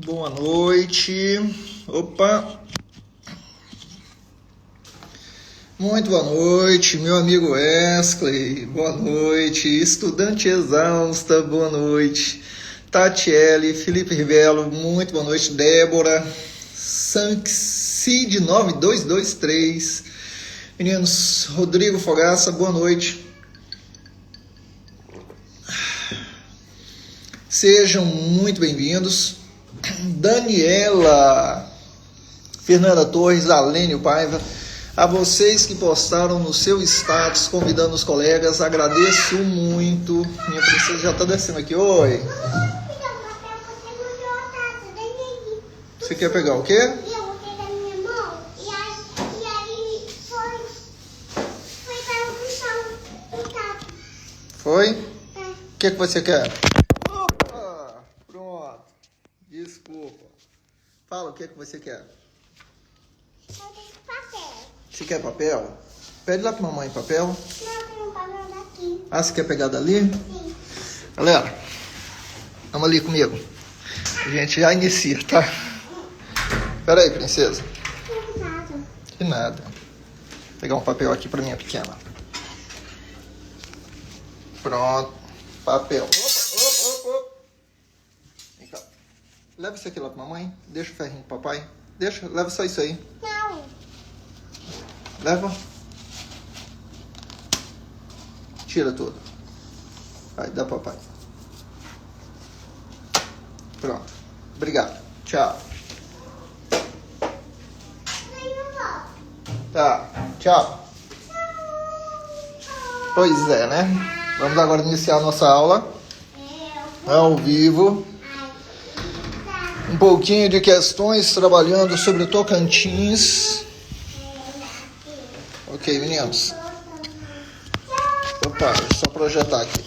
Boa noite. Opa. Muito boa noite, meu amigo Wesley. Boa noite. Estudante exausta, boa noite. Tatiele, Felipe Rivelo, muito boa noite. Débora, Sancid 9223. Meninos, Rodrigo Fogaça, boa noite. Sejam muito bem-vindos. Daniela, Fernanda Torres, Alênio Paiva, a vocês que postaram no seu status convidando os colegas, agradeço muito. Minha princesa já está descendo aqui. Oi. Você quer pegar o quê? Eu vou pegar minha mão e aí foi para o chão. Foi? O que você quer? Opa, pronto. Desculpa. Fala o que você quer. Eu tenho papel. Você quer papel? Pede lá pra mamãe papel. Não, tem um papel daqui. Ah, você quer pegar dali? Sim. Galera, vamos ali comigo. A gente já inicia, tá? Pera aí, princesa. Não nada. De nada. Vou pegar um papel aqui pra minha pequena. Pronto. Papel. Opa. Vem cá. Leva isso aqui lá pra mamãe. Deixa o ferrinho pro papai. Deixa, leva só isso aí. Não. Leva. Tira tudo. Vai, dá pro papai. Pronto. Obrigado. Tchau. Tá. Tchau. Pois é, né? Vamos agora iniciar a nossa aula. Ao vivo. Um pouquinho de questões trabalhando sobre o Tocantins. Ok, meninos. Opa, deixa eu só projetar aqui.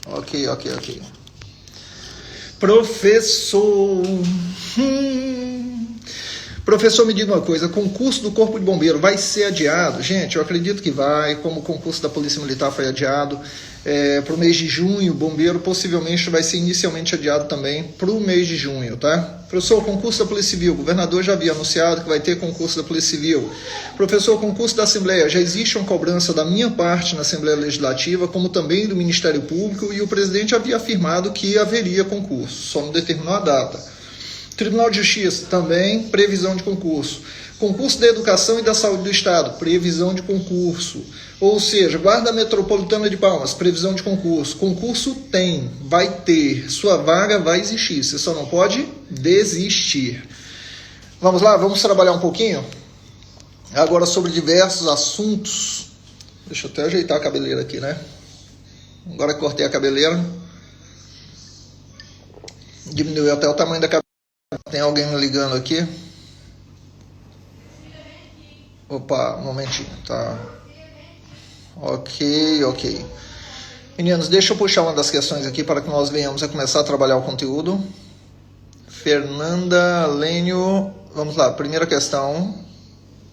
Ok. Professor. Professor, me diga uma coisa, concurso do Corpo de Bombeiro vai ser adiado? Gente, eu acredito que vai, como o concurso da Polícia Militar foi adiado para o mês de junho, o bombeiro possivelmente vai ser inicialmente adiado também para o mês de junho, tá? Professor, concurso da Polícia Civil, o governador já havia anunciado que vai ter concurso da Polícia Civil. Professor, concurso da Assembleia, já existe uma cobrança da minha parte na Assembleia Legislativa, como também do Ministério Público, e o presidente havia afirmado que haveria concurso, só não determinou a data. Tribunal de Justiça, também previsão de concurso. Concurso da Educação e da Saúde do Estado, previsão de concurso. Ou seja, Guarda Metropolitana de Palmas, previsão de concurso. Concurso tem, vai ter, sua vaga vai existir, você só não pode desistir. Vamos lá, vamos trabalhar um pouquinho? Agora sobre diversos assuntos. Deixa eu até ajeitar a cabeleira aqui, né? Agora que cortei a cabeleira, diminuiu até o tamanho da cabeleira. Tem alguém me ligando aqui? Opa, um momentinho, tá? Ok. Meninos, deixa eu puxar uma das questões aqui para que nós venhamos a começar a trabalhar o conteúdo. Fernanda, Lênio, vamos lá, primeira questão.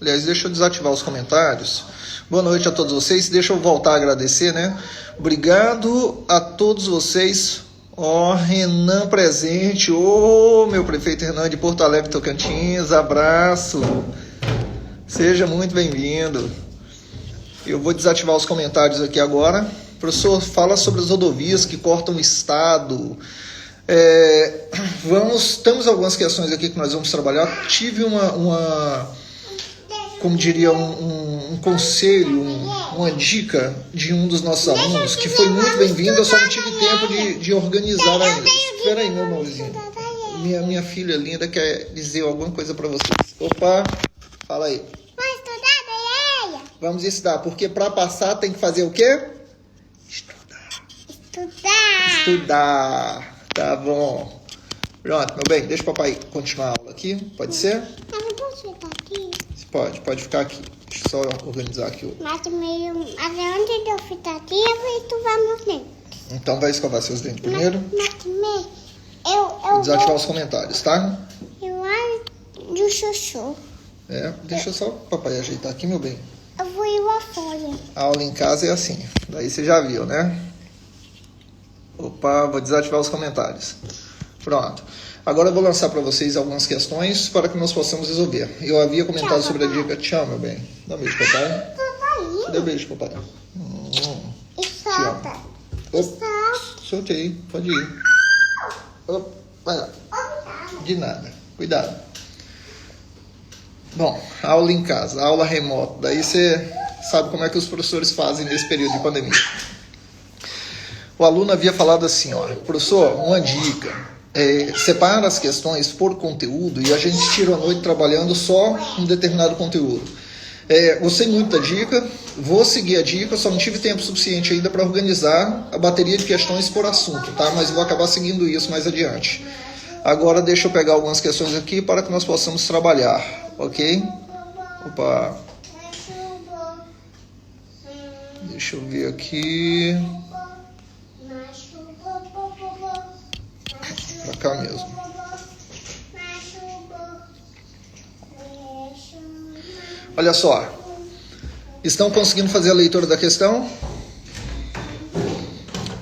Aliás, deixa eu desativar os comentários. Boa noite a todos vocês, deixa eu voltar a agradecer, né? Obrigado a todos vocês. Renan presente, meu prefeito Renan de Porto Alegre, Tocantins, abraço, seja muito bem-vindo. Eu vou desativar os comentários aqui agora. Professor, fala sobre as rodovias que cortam o estado. Temos algumas questões aqui que nós vamos trabalhar. Tive como diria, um conselho, uma dica de um dos nossos alunos, que foi muito bem-vindo, eu só não tive tempo de organizar ainda. Espera aí, meu amorzinho. Minha filha linda quer dizer alguma coisa para vocês. Opa, fala aí. Vai estudar, Deia? Vamos estudar, porque para passar tem que fazer o quê? Estudar. Tá bom. Pronto, meu bem, deixa o papai continuar a aula aqui, pode ser? Eu não posso ficar aqui. Pode ficar aqui. Deixa eu só organizar aqui. Mas antes de eu ficar aqui, eu vou escovar meus dentes. Então vai escovar seus dentes primeiro. Eu Desativar os comentários, tá? Eu acho do chuchu. Deixa só o papai ajeitar aqui, meu bem. Eu vou ir lá fora. A aula em casa é assim. Daí você já viu, né? Opa, vou desativar os comentários. Pronto. Agora eu vou lançar para vocês algumas questões para que nós possamos resolver. Eu havia comentado sobre a dica. Tchau, meu bem. Dá um beijo, papai. Dê um beijo, papai. E solta. E solta. Soltei. Pode ir. Vai lá. De nada. Cuidado. Bom, aula em casa, aula remota. Daí você sabe como é que os professores fazem nesse período de pandemia. O aluno havia falado assim, ó, professor, uma dica. Separa as questões por conteúdo e a gente tira a noite trabalhando só um determinado conteúdo. Gostei muito da dica, vou seguir a dica, só não tive tempo suficiente ainda para organizar a bateria de questões por assunto, tá? Mas vou acabar seguindo isso mais adiante. Agora deixa eu pegar algumas questões aqui para que nós possamos trabalhar, ok? Opa! Deixa eu ver aqui. Pra cá mesmo. Olha só. Estão conseguindo fazer a leitura da questão?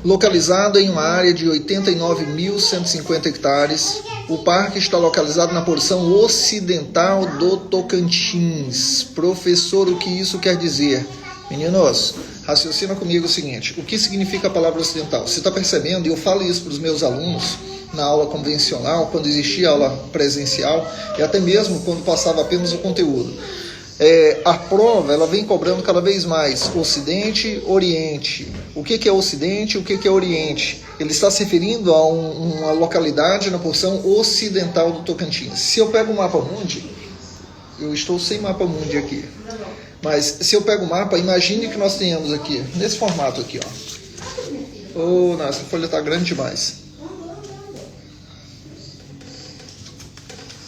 Localizado em uma área de 89.150 hectares, o parque está localizado na porção ocidental do Tocantins. Professor, o que isso quer dizer? Meninos, raciocina comigo o seguinte, o que significa a palavra ocidental? Você está percebendo, e eu falo isso para os meus alunos na aula convencional, quando existia aula presencial, e até mesmo quando passava apenas o conteúdo. A prova ela vem cobrando cada vez mais Ocidente, Oriente. O que é Ocidente, o que é Oriente? Ele está se referindo a uma localidade na porção ocidental do Tocantins. Se eu pego o mapa mundi, eu estou sem mapa mundi aqui, mas se eu pego o mapa, imagine que nós tenhamos aqui, nesse formato aqui, ó. Oh, não, essa folha está grande demais.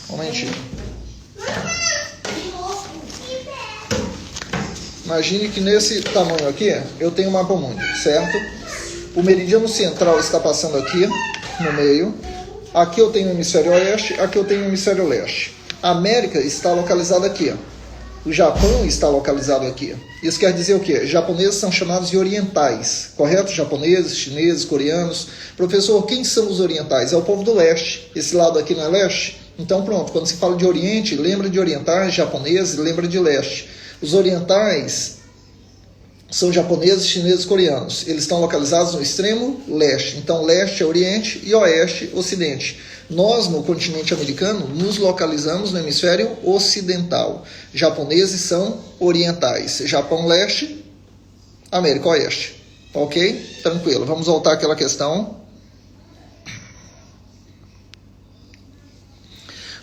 Um momentinho. Imagine que nesse tamanho aqui, eu tenho um mapa mundi, certo? O meridiano central está passando aqui, no meio. Aqui eu tenho o hemisfério oeste, aqui eu tenho o hemisfério leste. A América está localizada aqui. O Japão está localizado aqui. Isso quer dizer o quê? Japoneses são chamados de orientais, correto? Japoneses, chineses, coreanos. Professor, quem são os orientais? É o povo do leste. Esse lado aqui não é leste? Então pronto, quando se fala de oriente, lembra de orientais, japoneses, lembra de leste. Os orientais são japoneses, chineses, coreanos. Eles estão localizados no extremo leste. Então, leste é oriente e oeste, ocidente. Nós, no continente americano, nos localizamos no hemisfério ocidental. Japoneses são orientais. Japão leste, América oeste. Ok? Tranquilo. Vamos voltar àquela questão.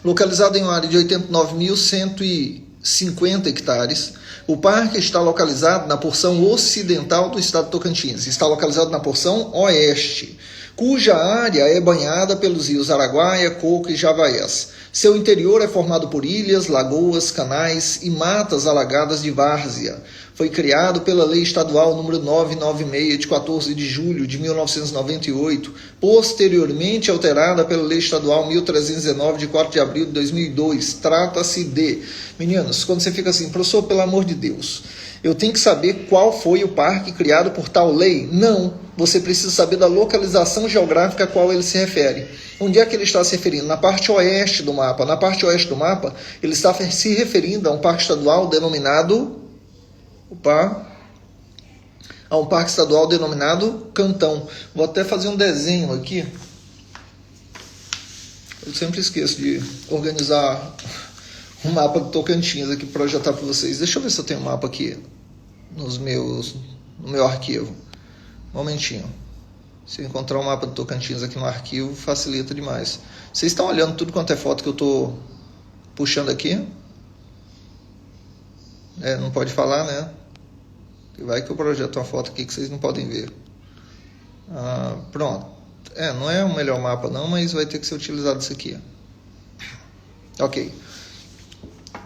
Localizado em uma área de 89.150 hectares, o parque está localizado na porção ocidental do estado de Tocantins. Está localizado na porção oeste, cuja área é banhada pelos rios Araguaia, Coco e Javaés. Seu interior é formado por ilhas, lagoas, canais e matas alagadas de várzea. Foi criado pela Lei Estadual número 996, de 14 de julho de 1998, posteriormente alterada pela Lei Estadual 1319, de 4 de abril de 2002. Trata-se de... Meninos, quando você fica assim, professor, pelo amor de Deus, eu tenho que saber qual foi o parque criado por tal lei? Não, você precisa saber da localização geográfica a qual ele se refere. Onde é que ele está se referindo? Na parte oeste do mapa. Na parte oeste do mapa, ele está se referindo a um parque estadual denominado... a um parque estadual denominado Cantão. Vou até fazer um desenho aqui. Eu sempre esqueço de organizar um mapa do Tocantins aqui para projetar para vocês. Deixa eu ver se eu tenho um mapa aqui no meu arquivo. Um momentinho. Se eu encontrar um mapa do Tocantins aqui no arquivo, facilita demais. Vocês estão olhando tudo quanto é foto que eu estou puxando aqui? Não pode falar, né? Vai que eu projeto uma foto aqui que vocês não podem ver. Pronto. Não é o melhor mapa não, mas vai ter que ser utilizado isso aqui. Ok.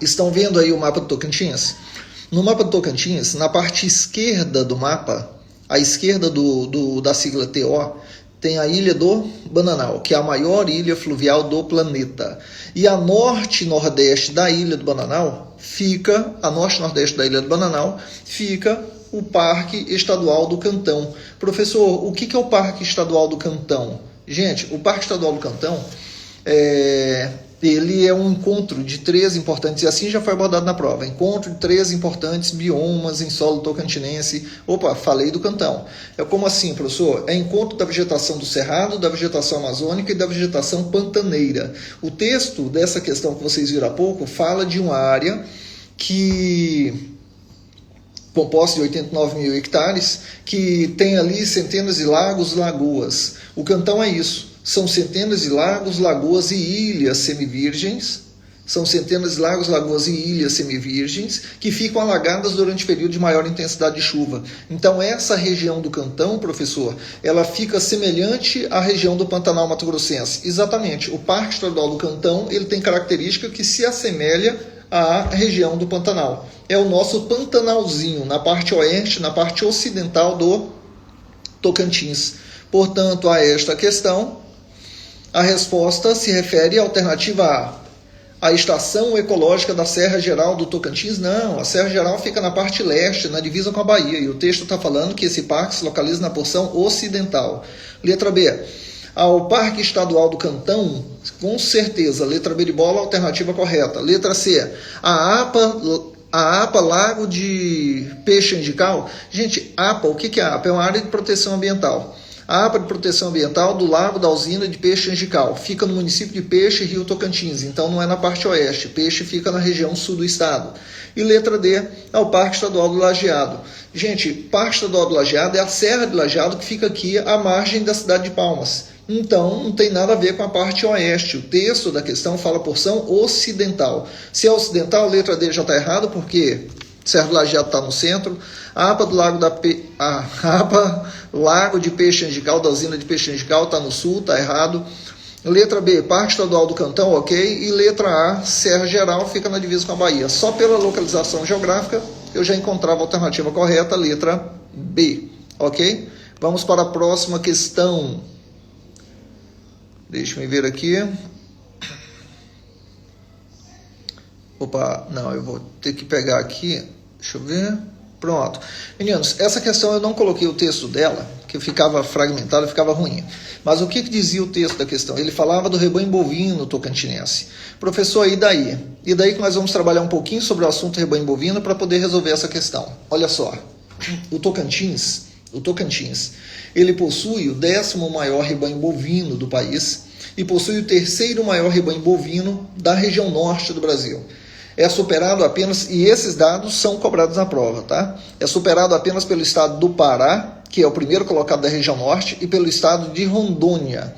Estão vendo aí o mapa do Tocantins? No mapa do Tocantins, na parte esquerda do mapa, à esquerda da sigla TO, tem a Ilha do Bananal, que é a maior ilha fluvial do planeta. E a norte-nordeste da Ilha do Bananal fica o Parque Estadual do Cantão. Professor, o que é o Parque Estadual do Cantão? Gente, o Parque Estadual do Cantão, ele é um encontro de 3 importantes, e assim já foi abordado na prova, encontro de 3 importantes biomas em solo tocantinense. Opa, falei do Cantão. Como assim, professor? É encontro da vegetação do Cerrado, da vegetação amazônica e da vegetação pantaneira. O texto dessa questão que vocês viram há pouco fala de uma área composta de 89 mil hectares, que tem ali centenas de lagos, lagoas. O Cantão é isso. São centenas de lagos, lagoas e ilhas semivirgens. São centenas de lagos, lagoas e ilhas semivirgens que ficam alagadas durante o período de maior intensidade de chuva. Então, essa região do Cantão, professor, ela fica semelhante à região do Pantanal Mato-Grossense. Exatamente. O Parque Estadual do Cantão, ele tem característica que se assemelha à região do Pantanal. É o nosso Pantanalzinho, na parte oeste, na parte ocidental do Tocantins. Portanto, a esta questão, a resposta se refere à alternativa A. A estação ecológica da Serra Geral do Tocantins? Não, a Serra Geral fica na parte leste, na divisa com a Bahia, e o texto está falando que esse parque se localiza na porção ocidental. Letra B. Ao Parque Estadual do Cantão, com certeza, letra B de bola, alternativa correta. Letra C. A APA Lago de Peixe Angical? Gente, APA, o que é APA? É uma área de proteção ambiental. A APA de proteção ambiental do Lago da Usina de Peixe Angical. Fica no município de Peixe, Rio Tocantins. Então não é na parte oeste. Peixe fica na região sul do estado. E letra D é o Parque Estadual do Lajeado. Gente, Parque Estadual do Lajeado é a Serra de Lajeado que fica aqui à margem da cidade de Palmas. Então não tem nada a ver com a parte oeste. O texto da questão fala porção ocidental. Se é ocidental, a letra D já está errado, porque Serra do Lajeado está no centro. A APA do Lago de Peixe Angical, da usina de Peixe Angical, está no sul, está errado. Letra B, Parque Estadual do Cantão, ok. E letra A, Serra Geral, fica na divisa com a Bahia. Só pela localização geográfica, eu já encontrava a alternativa correta, letra B, ok? Vamos para a próxima questão. Deixa eu ver aqui. Opa, não, eu vou ter que pegar aqui. Deixa eu ver. Pronto. Meninos, essa questão eu não coloquei o texto dela, que ficava fragmentado, ficava ruim. Mas o que dizia o texto da questão? Ele falava do rebanho bovino tocantinense. Professor, e daí? E daí que nós vamos trabalhar um pouquinho sobre o assunto rebanho bovino para poder resolver essa questão. Olha só, o Tocantins, ele possui o 10º maior rebanho bovino do país e possui o 3º maior rebanho bovino da região norte do Brasil. É superado apenas, e esses dados são cobrados na prova, tá? É superado apenas pelo estado do Pará, que é o primeiro colocado da região norte, e pelo estado de Rondônia.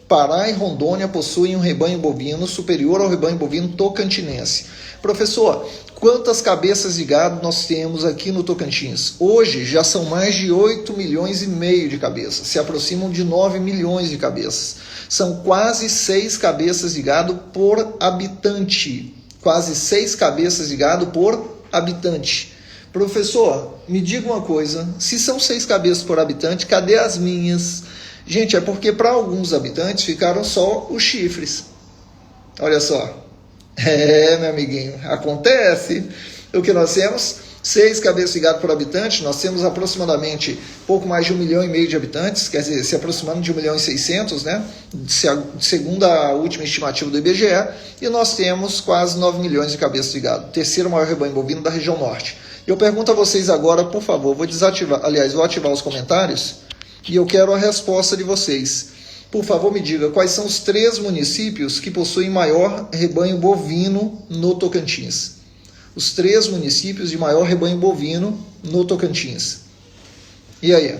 Pará e Rondônia possuem um rebanho bovino superior ao rebanho bovino tocantinense. Professor, quantas cabeças de gado nós temos aqui no Tocantins? Hoje já são mais de 8,5 milhões de cabeças, se aproximam de 9 milhões de cabeças. São quase 6 cabeças de gado por habitante. Quase 6 cabeças de gado por habitante. Professor, me diga uma coisa, se são 6 cabeças por habitante, cadê as minhas? Gente, é porque para alguns habitantes ficaram só os chifres. Olha só. Meu amiguinho, acontece. O que nós temos? 6 cabeças de gado por habitante, nós temos aproximadamente pouco mais de 1,5 milhão de habitantes, quer dizer, se aproximando de 1.600.000, né? Segundo a última estimativa do IBGE, e nós temos quase 9 milhões de cabeças de gado, terceiro maior rebanho bovino da região norte. Eu pergunto a vocês agora, por favor, vou ativar os comentários, e eu quero a resposta de vocês. Por favor, me diga quais são os 3 municípios que possuem maior rebanho bovino no Tocantins. Os 3 municípios de maior rebanho bovino no Tocantins. E aí?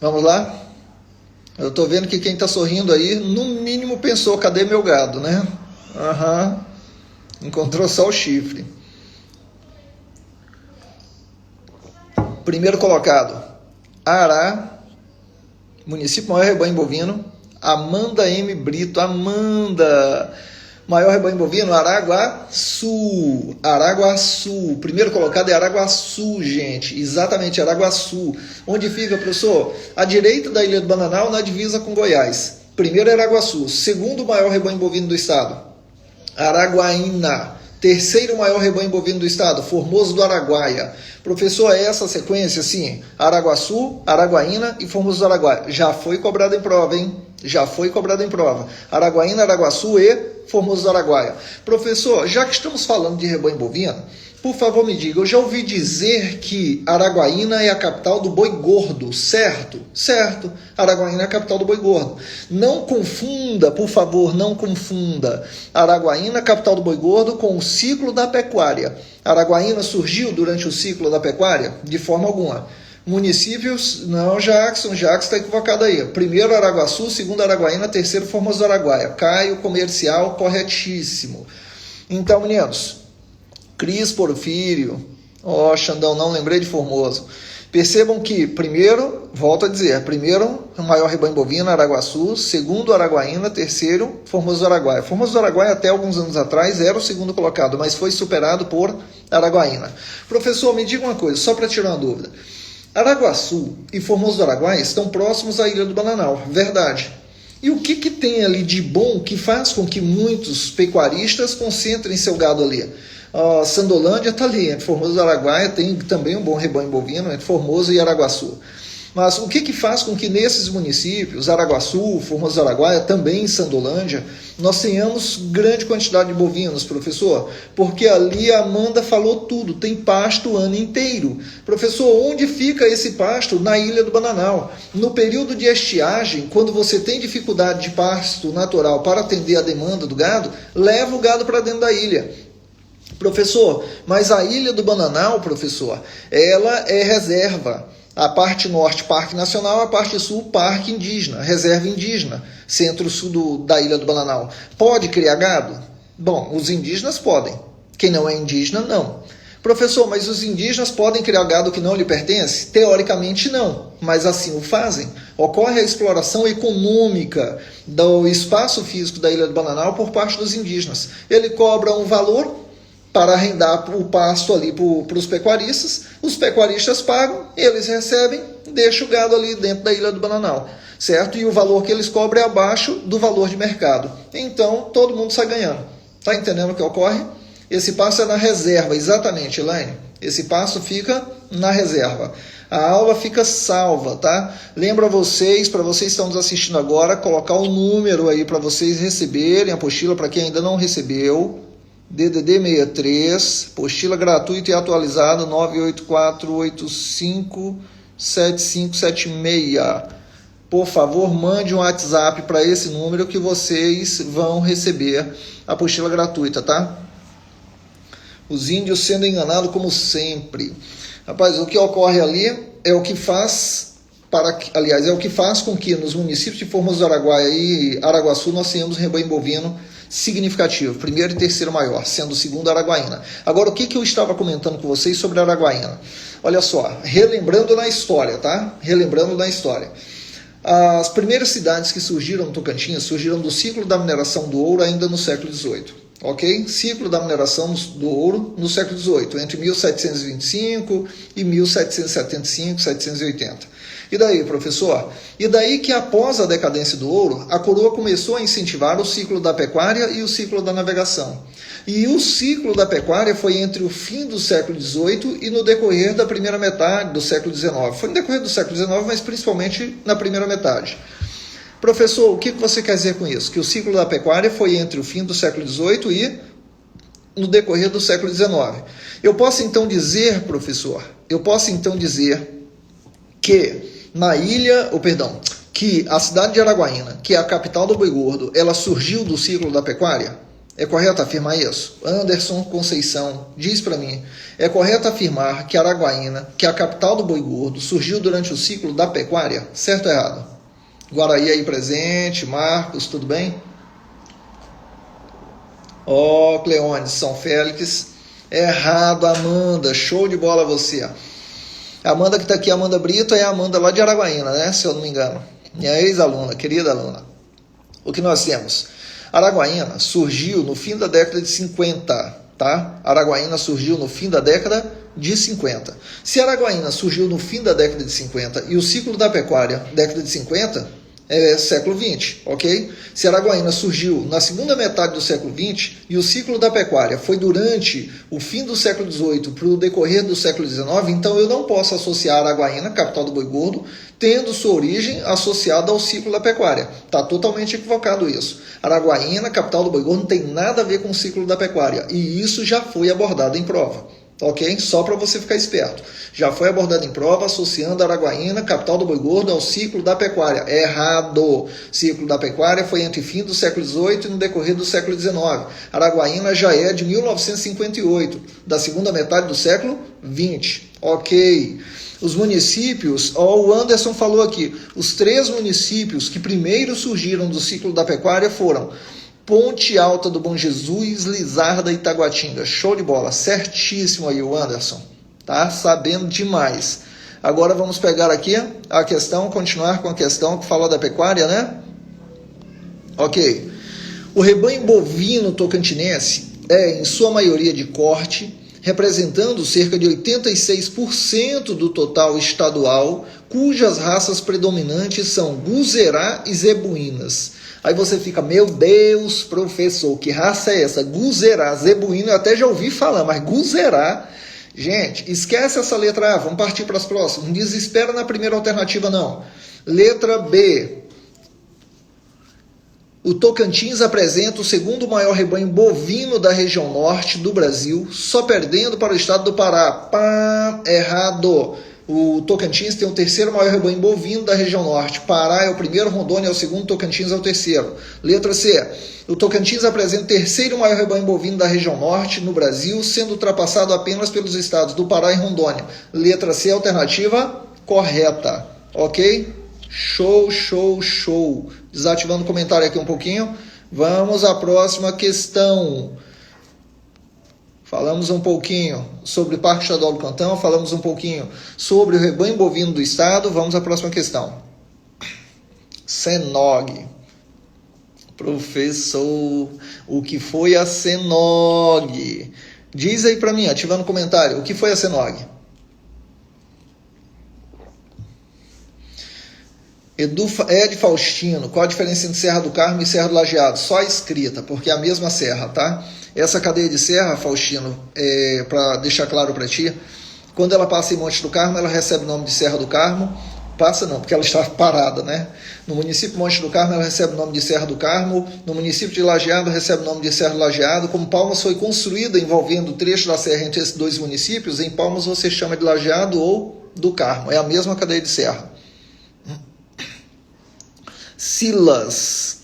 Vamos lá? Eu estou vendo que quem está sorrindo aí, no mínimo pensou, cadê meu gado, né? Encontrou só o chifre. Primeiro colocado, Ará, município maior rebanho bovino, Amanda M. Brito, Amanda... Maior rebanho bovino, Araguaçu. Araguaçu. Primeiro colocado é Araguaçu, gente. Exatamente, Araguaçu. Onde fica, professor? À direita da Ilha do Bananal, na divisa com Goiás. Primeiro é Araguaçu. Segundo maior rebanho bovino do estado, Araguaína. terceiro maior rebanho bovino do estado, Formoso do Araguaia. Professor, é essa sequência? Sim, Araguaçu, Araguaína e Formoso do Araguaia. Já foi cobrado em prova, hein? Já foi cobrado em prova. Araguaína, Araguaçu e Formoso do Araguaia. Professor, já que estamos falando de rebanho bovino, por favor me diga, eu já ouvi dizer que Araguaína é a capital do boi gordo, certo? Certo, Araguaína é a capital do boi gordo. Não confunda, por favor, não confunda Araguaína, capital do boi gordo, com o ciclo da pecuária. Araguaína surgiu durante o ciclo da pecuária? De forma alguma. Municípios, não, Jackson está equivocado aí. Primeiro Araguaçu, segundo Araguaína, terceiro Formoso do Araguaia. Caio, comercial, corretíssimo. Então, meninos, Cris Porfírio, Xandão, não lembrei de Formoso. Percebam que, primeiro, volto a dizer, primeiro, o maior rebanho bovino, Araguaçu, segundo, Araguaína, terceiro, Formoso do Araguaia. Formoso do Araguaia, até alguns anos atrás, era o segundo colocado, mas foi superado por Araguaína. Professor, me diga uma coisa, só para tirar uma dúvida. Araguaçu e Formoso do Araguaia estão próximos à Ilha do Bananal, verdade. E o que tem ali de bom que faz com que muitos pecuaristas concentrem seu gado ali? Sandolândia está ali, entre Formoso do Araguaia, tem também um bom rebanho bovino, entre Formoso e Araguaçu. Mas o que faz com que nesses municípios, Araguaçu, Formoso do Araguaia, também em Sandolândia, nós tenhamos grande quantidade de bovinos, professor? Porque ali a Amanda falou tudo, tem pasto o ano inteiro. Professor, onde fica esse pasto? Na Ilha do Bananal. No período de estiagem, quando você tem dificuldade de pasto natural para atender a demanda do gado, leva o gado para dentro da ilha. Professor, mas a Ilha do Bananal, professor, ela é reserva. A parte norte, Parque Nacional, a parte sul, Parque Indígena, Reserva Indígena, centro-sul da Ilha do Bananal. Pode criar gado? Bom, os indígenas podem. Quem não é indígena, não. Professor, mas os indígenas podem criar gado que não lhe pertence? Teoricamente não, mas assim o fazem. Ocorre a exploração econômica do espaço físico da Ilha do Bananal por parte dos indígenas. Ele cobra um valor para arrendar o pasto ali para os pecuaristas, os pecuaristas pagam, eles recebem, deixam o gado ali dentro da Ilha do Bananal, certo? E o valor que eles cobram é abaixo do valor de mercado. Então, todo mundo sai ganhando. Está entendendo o que ocorre? Esse pasto é na reserva, exatamente, Elaine. Esse pasto fica na reserva. A aula fica salva, tá? Lembro a vocês, para vocês que estão nos assistindo agora, colocar o número aí para vocês receberem a apostila, para quem ainda não recebeu. DDD 63, apostila gratuita e atualizada 984857576. Por favor, mande um WhatsApp para esse número que vocês vão receber a apostila gratuita, tá? Os índios sendo enganados como sempre. Rapaz, o que ocorre ali é o que faz é o que faz com que nos municípios de Formoso do Araguaia e Araguaçu nós tenhamos rebanho bovino significativo, primeiro e terceiro maior, sendo o segundo Araguaína. Agora, o que eu estava comentando com vocês sobre Araguaína? Olha só, relembrando na história, tá? Relembrando na história. As primeiras cidades que surgiram no Tocantins surgiram do ciclo da mineração do ouro ainda no século XVIII. Ok? Ciclo da mineração do ouro no século XVIII, entre 1725 e 1775, 780. E daí, professor? E daí que após a decadência do ouro, a coroa começou a incentivar o ciclo da pecuária e o ciclo da navegação. E o ciclo da pecuária foi entre o fim do século XVIII e no decorrer da primeira metade do século XIX. Foi no decorrer do século XIX, mas principalmente na primeira metade. Professor, o que você quer dizer com isso? Que o ciclo da pecuária foi entre o fim do século XVIII e no decorrer do século XIX. Eu posso então dizer, professor, que que a cidade de Araguaína, que é a capital do boi gordo, ela surgiu do ciclo da pecuária? É correto afirmar isso? Anderson Conceição, diz para mim, é correto afirmar que Araguaína, que é a capital do boi gordo, surgiu durante o ciclo da pecuária? Certo ou errado? Guaraí aí presente, Marcos, tudo bem? Cleone, São Félix, errado, Amanda, show de bola você. A Amanda que está aqui, Amanda Brito, é a Amanda lá de Araguaína, né? Se eu não me engano. Minha ex-aluna, querida aluna. O que nós temos? Araguaína surgiu no fim da década de 50, tá? Araguaína surgiu no fim da década de 50. Se Araguaína surgiu no fim da década de 50 e o ciclo da pecuária, década de 50, século XX, ok? Se Araguaína surgiu na segunda metade do século XX e o ciclo da pecuária foi durante o fim do século XVIII para o decorrer do século XIX, então eu não posso associar Araguaína, capital do boi gordo, tendo sua origem associada ao ciclo da pecuária. Está totalmente equivocado isso. Araguaína, capital do boi gordo, não tem nada a ver com o ciclo da pecuária, e isso já foi abordado em prova. Ok? Só para você ficar esperto. Já foi abordado em prova associando Araguaína, capital do boi gordo, ao ciclo da pecuária. Errado. Ciclo da pecuária foi entre fim do século XVIII e no decorrer do século XIX. Araguaína já é de 1958, da segunda metade do século XX. Ok. Os municípios, o Anderson falou aqui, os 3 municípios que primeiro surgiram do ciclo da pecuária foram Ponte Alta do Bom Jesus, Lizarda e Taguatinga. Show de bola, certíssimo aí o Anderson, tá sabendo demais. Agora vamos pegar aqui a questão, continuar com a questão que fala da pecuária, né? Ok. O rebanho bovino tocantinense é, em sua maioria, de corte, representando cerca de 86% do total estadual, cujas raças predominantes são Guzerá e Zebuínas. Aí você fica, meu Deus, professor, que raça é essa? Guzerá, zebuíno, eu até já ouvi falar, mas Guzerá, gente, esquece essa letra A, vamos partir para as próximas. Não desespera na primeira alternativa, não. Letra B. O Tocantins apresenta o segundo maior rebanho bovino da região norte do Brasil, só perdendo para o estado do Pará. Pá, errado. O Tocantins tem o terceiro maior rebanho bovino da região norte. Pará é o primeiro, Rondônia é o segundo, Tocantins é o terceiro. Letra C. O Tocantins apresenta o terceiro maior rebanho bovino da região norte no Brasil, sendo ultrapassado apenas pelos estados do Pará e Rondônia. Letra C, alternativa correta. Ok? Show, show, show. Desativando o comentário aqui um pouquinho. Vamos à próxima questão. Falamos um pouquinho sobre o Parque Estadual do Cantão, falamos um pouquinho sobre o rebanho bovino do estado. Vamos à próxima questão. Senog. Professor, o que foi a Senog? Diz aí para mim, ativando o comentário, o que foi a Senog? Ed Faustino, qual a diferença entre Serra do Carmo e Serra do Lajeado? Só a escrita, porque é a mesma serra, tá? Essa cadeia de serra, Faustino, para deixar claro para ti, quando ela passa em Monte do Carmo, ela recebe o nome de Serra do Carmo. Passa não, porque ela está parada, né? No município de Monte do Carmo, ela recebe o nome de Serra do Carmo. No município de Lajeado, recebe o nome de Serra do Lajeado. Como Palmas foi construída envolvendo o trecho da serra entre esses dois municípios, em Palmas você chama de Lajeado ou do Carmo. É a mesma cadeia de serra. Silas.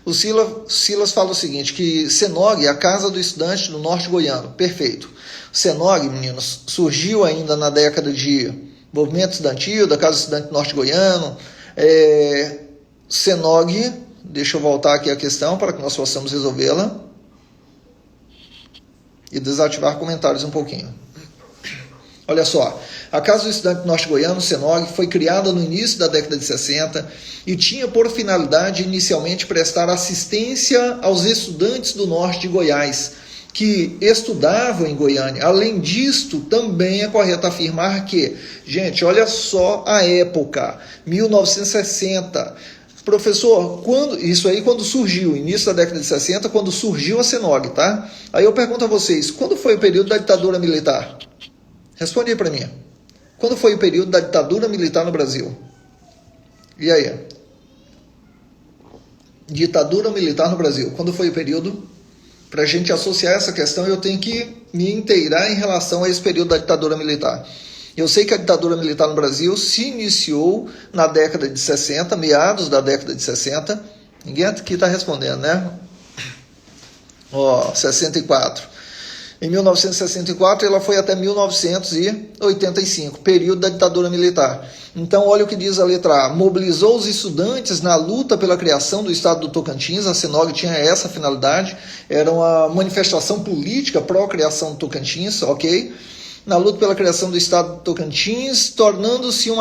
O Silas fala o seguinte, que Senog é a casa do estudante do norte goiano. Perfeito. Senog, meninos, surgiu ainda na década de movimento estudantil, da casa do estudante do norte goiano. Senog, deixa eu voltar aqui a questão para que nós possamos resolvê-la. E desativar comentários um pouquinho. Olha só, a Casa do Estudante Norte-Goiano, Senog, foi criada no início da década de 60 e tinha por finalidade inicialmente prestar assistência aos estudantes do norte de Goiás, que estudavam em Goiânia. Além disto, também é correto afirmar que, gente, olha só a época, 1960. Professor, quando surgiu, início da década de 60, quando surgiu a Senog, tá? Aí eu pergunto a vocês, quando foi o período da ditadura militar? Responde aí para mim. Quando foi o período da ditadura militar no Brasil? E aí? Ditadura militar no Brasil. Quando foi o período? Para a gente associar essa questão, eu tenho que me inteirar em relação a esse período da ditadura militar. Eu sei que a ditadura militar no Brasil se iniciou na década de 60, meados da década de 60. Ninguém aqui está respondendo, né? 64. Em 1964, ela foi até 1985, período da ditadura militar. Então, olha o que diz a letra A. Mobilizou os estudantes na luta pela criação do estado do Tocantins. A Senog tinha essa finalidade. Era uma manifestação política pró-criação do Tocantins, ok? Na luta pela criação do estado do Tocantins, tornando-se um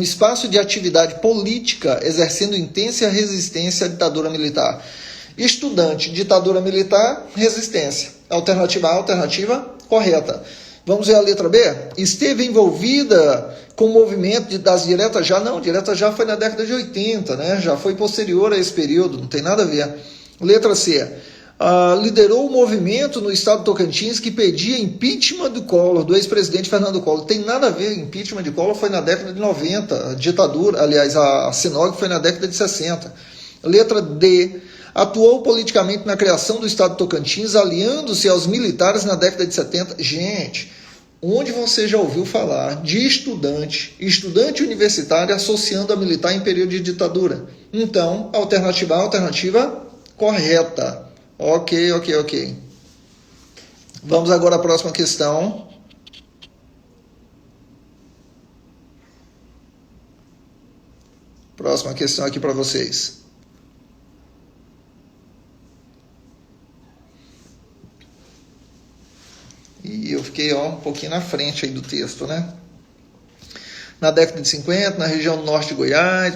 espaço de atividade política, exercendo intensa resistência à ditadura militar. Estudante, ditadura militar, resistência. Alternativa A, alternativa correta. Vamos ver a letra B? Esteve envolvida com o movimento das diretas já? Não, direta já foi na década de 80, né? Já foi posterior a esse período, não tem nada a ver. Letra C. Liderou o movimento no estado do Tocantins que pedia impeachment do Collor, do ex-presidente Fernando Collor. Tem nada a ver, impeachment de Collor foi na década de 90, a ditadura, aliás, a SINOG foi na década de 60. Letra D. Atuou politicamente na criação do estado do Tocantins, aliando-se aos militares na década de 70. Gente, onde você já ouviu falar de estudante universitário associando a militar em período de ditadura? Então, alternativa correta. Ok. Vamos agora à próxima questão. Próxima questão aqui para vocês. E eu fiquei um pouquinho na frente aí do texto, né? Na década de 50, na região do norte de Goiás,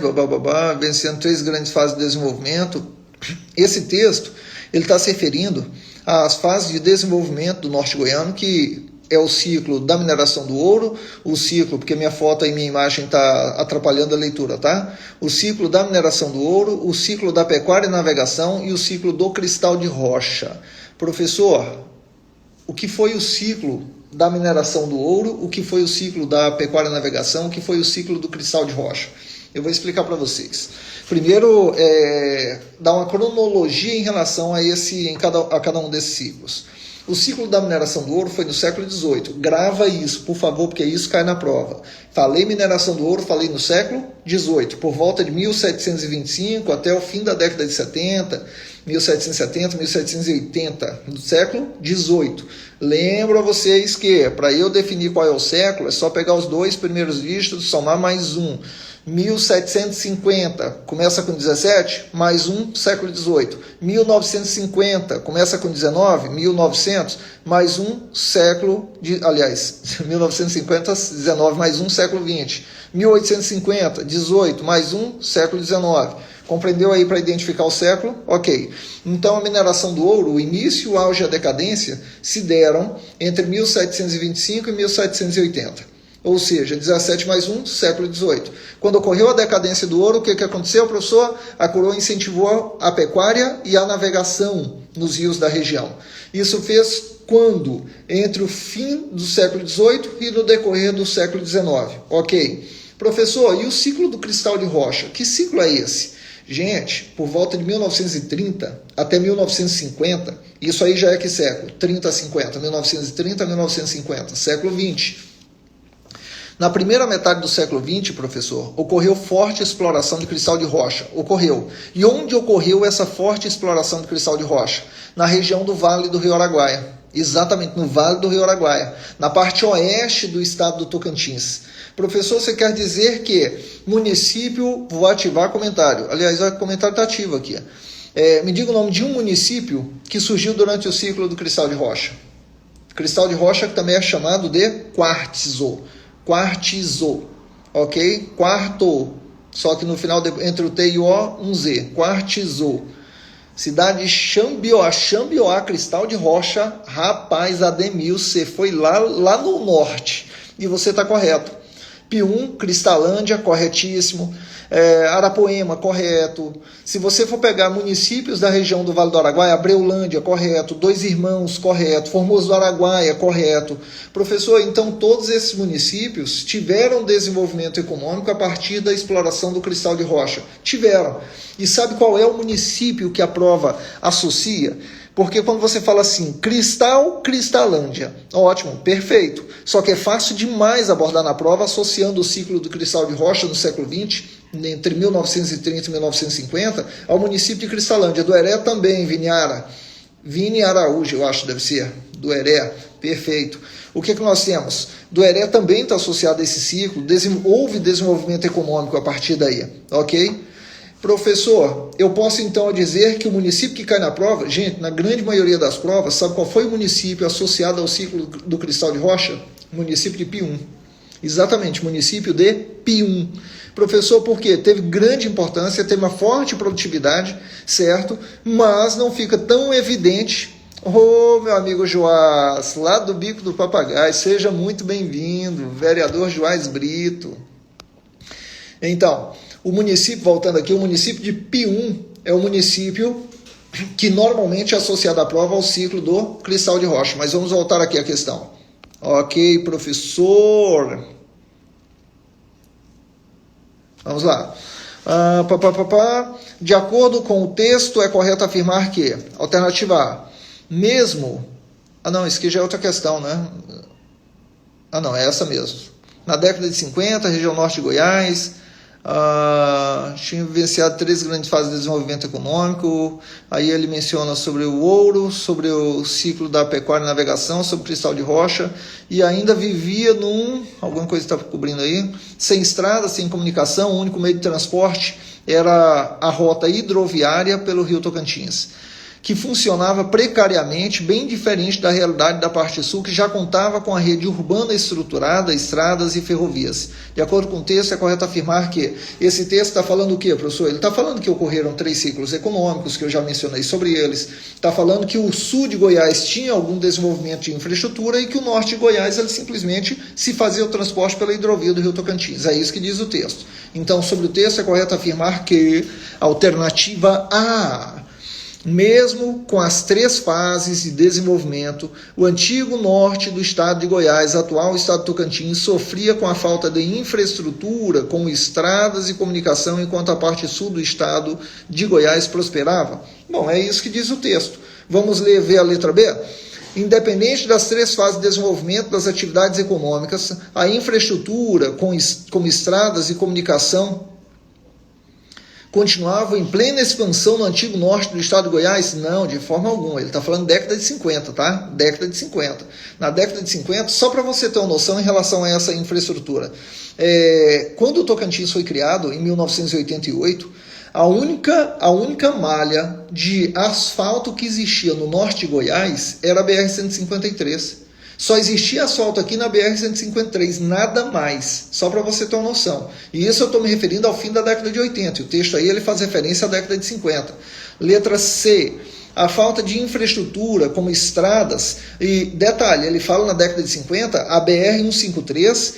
vencendo 3 grandes fases de desenvolvimento. Esse texto, ele está se referindo às fases de desenvolvimento do norte goiano, que é o ciclo da mineração do ouro, o ciclo, porque minha foto e minha imagem está atrapalhando a leitura, tá? O ciclo da mineração do ouro, o ciclo da pecuária e navegação e o ciclo do cristal de rocha. Professor, o que foi o ciclo da mineração do ouro, o que foi o ciclo da pecuária e navegação, o que foi o ciclo do cristal de rocha? Eu vou explicar para vocês. Primeiro, dar uma cronologia em relação a cada um desses ciclos. O ciclo da mineração do ouro foi no século XVIII. Grava isso, por favor, porque isso cai na prova. Falei mineração do ouro, falei no século XVIII, por volta de 1725 até o fim da década de 70, 1770, 1780, do século XVIII. Lembro a vocês que, para eu definir qual é o século, é só pegar os 2 primeiros dígitos, somar mais um. 1750, começa com 17, mais um, século XVIII. 1950, começa com 19, 1900, mais um, século... 1950, 19, mais um, século XX. 1850, 18, mais um, século XIX. Compreendeu aí para identificar o século? Ok. Então, a mineração do ouro, o início, o auge e a decadência se deram entre 1725 e 1780. Ou seja, 17 mais 1, século XVIII. Quando ocorreu a decadência do ouro, o que aconteceu, professor? A coroa incentivou a pecuária e a navegação nos rios da região. Isso fez quando? Entre o fim do século XVIII e no decorrer do século XIX. Ok. Professor, e o ciclo do cristal de rocha? Que ciclo é esse? Gente, por volta de 1930 até 1950, isso aí já é que século? 30 a 50, 1930 a 1950, século XX. Na primeira metade do século XX, professor, ocorreu forte exploração de cristal de rocha. Ocorreu. E onde ocorreu essa forte exploração de cristal de rocha? Na região do Vale do Rio Araguaia. Exatamente, no Vale do Rio Araguaia. Na parte oeste do estado do Tocantins. Professor, você quer dizer que município... Vou ativar comentário. Aliás, o comentário está ativo aqui. Me diga o nome de um município que surgiu durante o ciclo do cristal de rocha. Cristal de rocha que também é chamado de quartzo. Quartzo, ok? Quarto, só que no final, entre o T e o O, um Z. Quartzo. Cidade de Xambioá, cristal de rocha. Rapaz, Ademil, você foi lá no norte. E você está correto. Pium, Cristalândia, corretíssimo. Arapoema, correto. Se você for pegar municípios da região do Vale do Araguaia, Abreulândia, correto. Dois Irmãos, correto. Formoso do Araguaia, correto. Professor, então todos esses municípios tiveram desenvolvimento econômico a partir da exploração do cristal de rocha. Tiveram. E sabe qual é o município que a prova associa? Porque quando você fala assim, cristal, Cristalândia, ótimo, perfeito. Só que é fácil demais abordar na prova associando o ciclo do cristal de rocha no século XX, entre 1930 e 1950, ao município de Cristalândia. Do Heré também, Vini Araújo, eu acho, deve ser, do Heré, perfeito. O que nós temos? Do Heré também está associado a esse ciclo, houve desenvolvimento econômico a partir daí, ok? Professor, eu posso então dizer que o município que cai na prova, gente, na grande maioria das provas, sabe qual foi o município associado ao ciclo do cristal de rocha? Município de Pium. Exatamente, município de Pium. Professor, por quê? Teve grande importância, teve uma forte produtividade, certo? Mas não fica tão evidente Ô, meu amigo Joás, lá do Bico do Papagaio, seja muito bem-vindo, vereador Joás Brito. Então, o município, voltando aqui, o município de Pium é o município que normalmente é associado à prova ao ciclo do Cristal de Rocha. Mas vamos voltar aqui à questão. Ok, professor. Vamos lá. De acordo com o texto, é correto afirmar que, alternativa A, mesmo... não, isso aqui já é outra questão, né? Não, é essa mesmo. Na década de 50, região norte de Goiás, tinha vivenciado 3 grandes fases de desenvolvimento econômico. Aí ele menciona sobre o ouro, sobre o ciclo da pecuária e navegação, sobre o cristal de rocha, e ainda vivia alguma coisa está cobrindo aí, sem estrada, sem comunicação, o único meio de transporte era a rota hidroviária pelo rio Tocantins, que funcionava precariamente, bem diferente da realidade da parte sul, que já contava com a rede urbana estruturada, estradas e ferrovias. De acordo com o texto, é correto afirmar que esse texto está falando o quê, professor? Ele está falando que ocorreram 3 ciclos econômicos, que eu já mencionei sobre eles, está falando que o sul de Goiás tinha algum desenvolvimento de infraestrutura e que o norte de Goiás ele simplesmente se fazia o transporte pela hidrovia do rio Tocantins. É isso que diz o texto. Então, sobre o texto, é correto afirmar que a alternativa A, mesmo com as 3 fases de desenvolvimento, o antigo norte do estado de Goiás, atual estado de Tocantins, sofria com a falta de infraestrutura, como estradas e comunicação, enquanto a parte sul do estado de Goiás prosperava. Bom, é isso que diz o texto. Vamos ver a letra B? Independente das 3 fases de desenvolvimento das atividades econômicas, a infraestrutura, como estradas e comunicação, continuava em plena expansão no antigo norte do estado de Goiás? Não, de forma alguma. Ele está falando década de 50, tá? Década de 50. Na década de 50, só para você ter uma noção em relação a essa infraestrutura. Quando o Tocantins foi criado, em 1988, a única malha de asfalto que existia no norte de Goiás era a BR-153. Só existia asfalto aqui na BR-153, nada mais, só para você ter uma noção. E isso eu estou me referindo ao fim da década de 80, e o texto aí ele faz referência à década de 50. Letra C, a falta de infraestrutura, como estradas, e detalhe, ele fala na década de 50, a BR-153,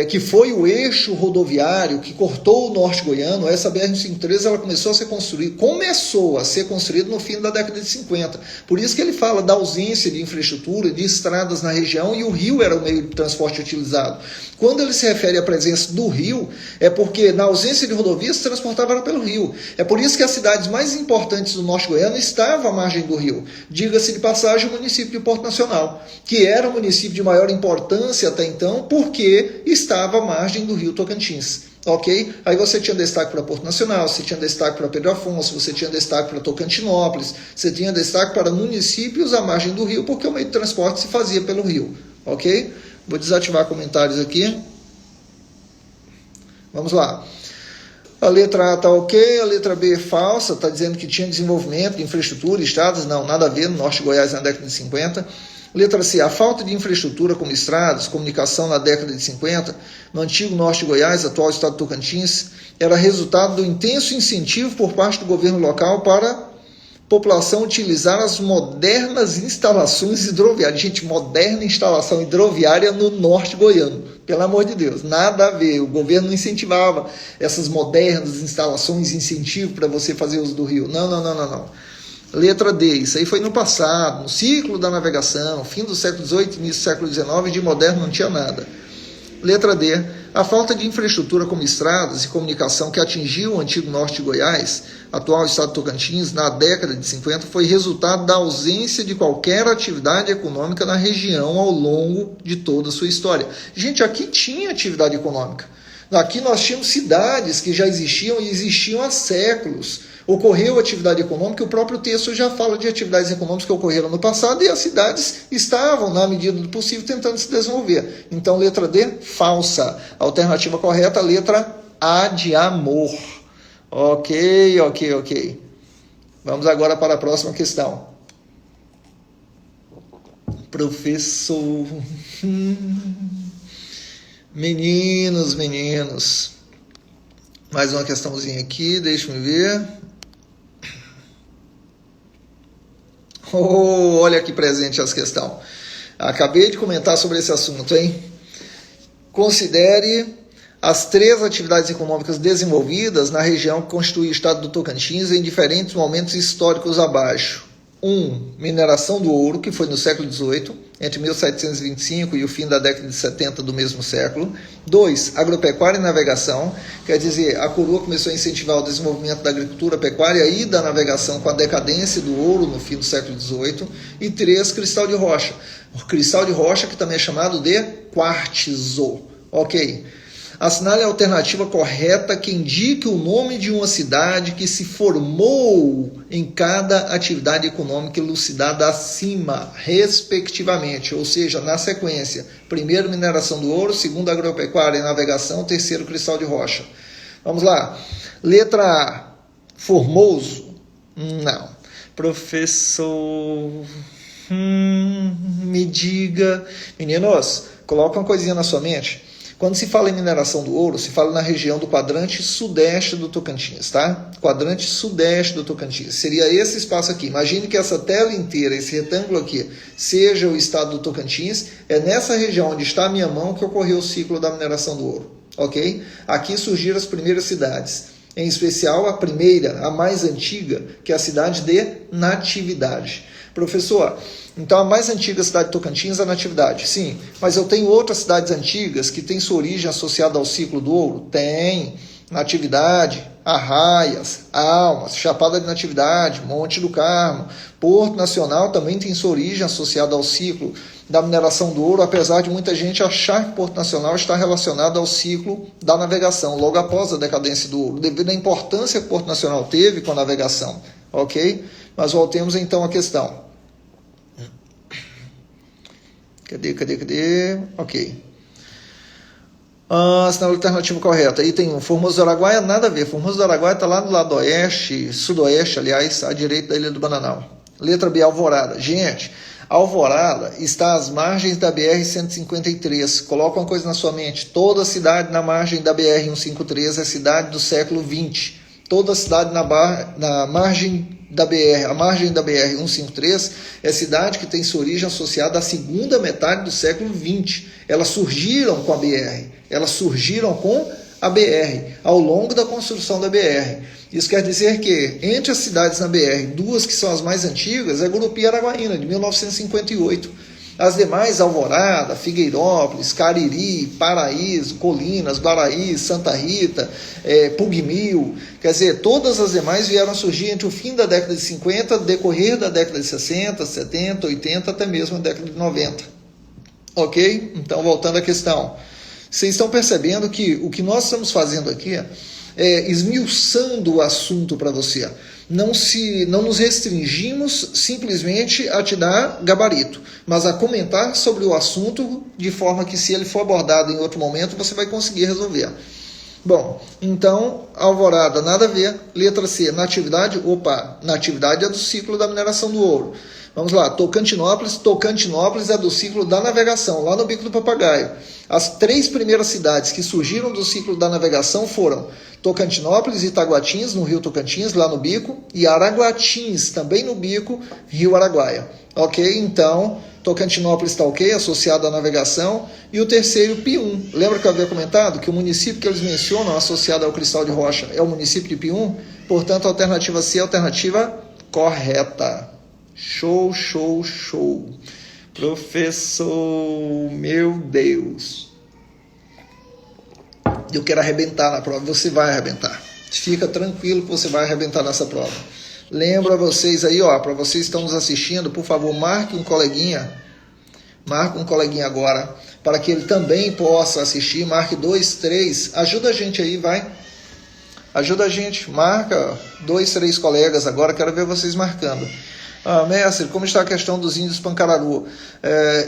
que foi o eixo rodoviário que cortou o norte goiano. Essa BR-153 ela começou a ser construída no fim da década de 50. Por isso que ele fala da ausência de infraestrutura, de estradas na região, e o rio era o meio de transporte utilizado. Quando ele se refere à presença do rio, é porque na ausência de rodovias se transportava pelo rio. É por isso que as cidades mais importantes do norte goiano estavam à margem do rio. Diga-se de passagem, o município de Porto Nacional, que era o município de maior importância até então, porque estava à margem do rio Tocantins, ok? Aí você tinha destaque para Porto Nacional, você tinha destaque para Pedro Afonso, você tinha destaque para Tocantinópolis, você tinha destaque para municípios à margem do rio, porque o meio de transporte se fazia pelo rio, ok? Vou desativar comentários aqui. Vamos lá. A letra A está ok, a letra B é falsa, está dizendo que tinha desenvolvimento de infraestrutura, estradas, não, nada a ver, no norte de Goiás na década de 50. Letra C, a falta de infraestrutura como estradas, comunicação na década de 50, no antigo norte de Goiás, atual estado de Tocantins, era resultado do intenso incentivo por parte do governo local para a população utilizar as modernas instalações hidroviárias. Gente, moderna instalação hidroviária no norte goiano, pelo amor de Deus, nada a ver, o governo não incentivava essas modernas instalações, incentivo para você fazer uso do rio, não. Letra D, isso aí foi no passado, no ciclo da navegação, fim do século XVIII, início do século XIX, de moderno não tinha nada. Letra D, a falta de infraestrutura como estradas e comunicação que atingiu o antigo norte de Goiás, atual estado de Tocantins, na década de 50, foi resultado da ausência de qualquer atividade econômica na região ao longo de toda a sua história. Gente, aqui tinha atividade econômica. Aqui nós tínhamos cidades que já existiam e existiam há séculos. Ocorreu atividade econômica, o próprio texto já fala de atividades econômicas que ocorreram no passado e as cidades estavam, na medida do possível, tentando se desenvolver. Então, letra D, falsa. Alternativa correta, letra A de amor. Ok. Vamos agora para a próxima questão. Professor... Meninos. Mais uma questãozinha aqui, deixa eu ver. Oh, olha aqui presente essa questão. Acabei de comentar sobre esse assunto, hein? Considere as 3 atividades econômicas desenvolvidas na região que constitui o estado do Tocantins em diferentes momentos históricos abaixo. 1. Mineração do ouro, que foi no século XVIII, entre 1725 e o fim da década de 70 do mesmo século. 2. Agropecuária e navegação, quer dizer, a coroa começou a incentivar o desenvolvimento da agricultura, pecuária e da navegação com a decadência do ouro no fim do século XVIII. E 3. Cristal de rocha. O cristal de rocha, que também é chamado de quartzo. Ok. Assinale a alternativa correta que indique o nome de uma cidade que se formou em cada atividade econômica elucidada acima, respectivamente, ou seja, na sequência. 1º, mineração do ouro, 2º, agropecuária e navegação, 3º, cristal de rocha. Vamos lá. Letra A, Formoso? Não. Professor, me diga. Meninos, coloca uma coisinha na sua mente. Quando se fala em mineração do ouro, se fala na região do quadrante sudeste do Tocantins, tá? Quadrante sudeste do Tocantins. Seria esse espaço aqui. Imagine que essa tela inteira, esse retângulo aqui, seja o estado do Tocantins. É nessa região onde está a minha mão que ocorreu o ciclo da mineração do ouro, ok? Aqui surgiram as primeiras cidades. Em especial a primeira, a mais antiga, que é a cidade de Natividade. Professor, então a mais antiga cidade de Tocantins é a Natividade. Sim, mas eu tenho outras cidades antigas que têm sua origem associada ao ciclo do ouro? Tem. Natividade, Arraias, Almas, Chapada de Natividade, Monte do Carmo. Porto Nacional também tem sua origem associada ao ciclo da mineração do ouro, apesar de muita gente achar que Porto Nacional está relacionado ao ciclo da navegação, logo após a decadência do ouro, devido à importância que Porto Nacional teve com a navegação. Ok? Mas voltemos então à questão. Cadê? Ok. Sinal alternativo correto. Aí tem Formoso do Araguaia, nada a ver. Formoso do Araguaia está lá do lado oeste, sudoeste, aliás, à direita da Ilha do Bananal. Letra B, Alvorada. Gente, Alvorada está às margens da BR-153. Coloca uma coisa na sua mente. Toda cidade na margem da BR-153 é cidade do século XX. Toda cidade na margem da BR, a margem da BR-153 é cidade que tem sua origem associada à segunda metade do século XX. Elas surgiram com a BR, ao longo da construção da BR. Isso quer dizer que, entre as cidades na BR, 2 que são as mais antigas, é Gurupi e Araguaína, de 1958. As demais, Alvorada, Figueirópolis, Cariri, Paraíso, Colinas, Baraí, Santa Rita, Pugmil, quer dizer, todas as demais vieram a surgir entre o fim da década de 50, decorrer da década de 60, 70, 80, até mesmo a década de 90. Ok? Então, voltando à questão. Vocês estão percebendo que o que nós estamos fazendo aqui é esmiuçando o assunto para você. Não nos restringimos simplesmente a te dar gabarito, mas a comentar sobre o assunto de forma que, se ele for abordado em outro momento, você vai conseguir resolver. Bom, então, Alvorada, nada a ver. Letra C, Natividade. Opa, Natividade é do ciclo da mineração do ouro. Vamos lá, Tocantinópolis é do ciclo da navegação, lá no Bico do Papagaio. As 3 primeiras cidades que surgiram do ciclo da navegação foram Tocantinópolis e Itaguatins, no rio Tocantins, lá no Bico, e Araguatins, também no Bico, rio Araguaia. Ok? Então, Tocantinópolis está ok, associado à navegação. E o terceiro, Pium. Lembra que eu havia comentado que o município que eles mencionam associado ao cristal de rocha é o município de Pium? Portanto, a alternativa C é a alternativa correta. Show. Professor, meu Deus. Eu quero arrebentar na prova. Você vai arrebentar. Fica tranquilo que você vai arrebentar nessa prova. Lembro a vocês aí, ó, para vocês que estão nos assistindo, por favor, marque um coleguinha agora, para que ele também possa assistir. Marque 2, 3. Ajuda a gente aí, vai. Ajuda a gente. Marca 2, 3 colegas agora. Quero ver vocês marcando. Mestre, como está a questão dos índios Pancararu?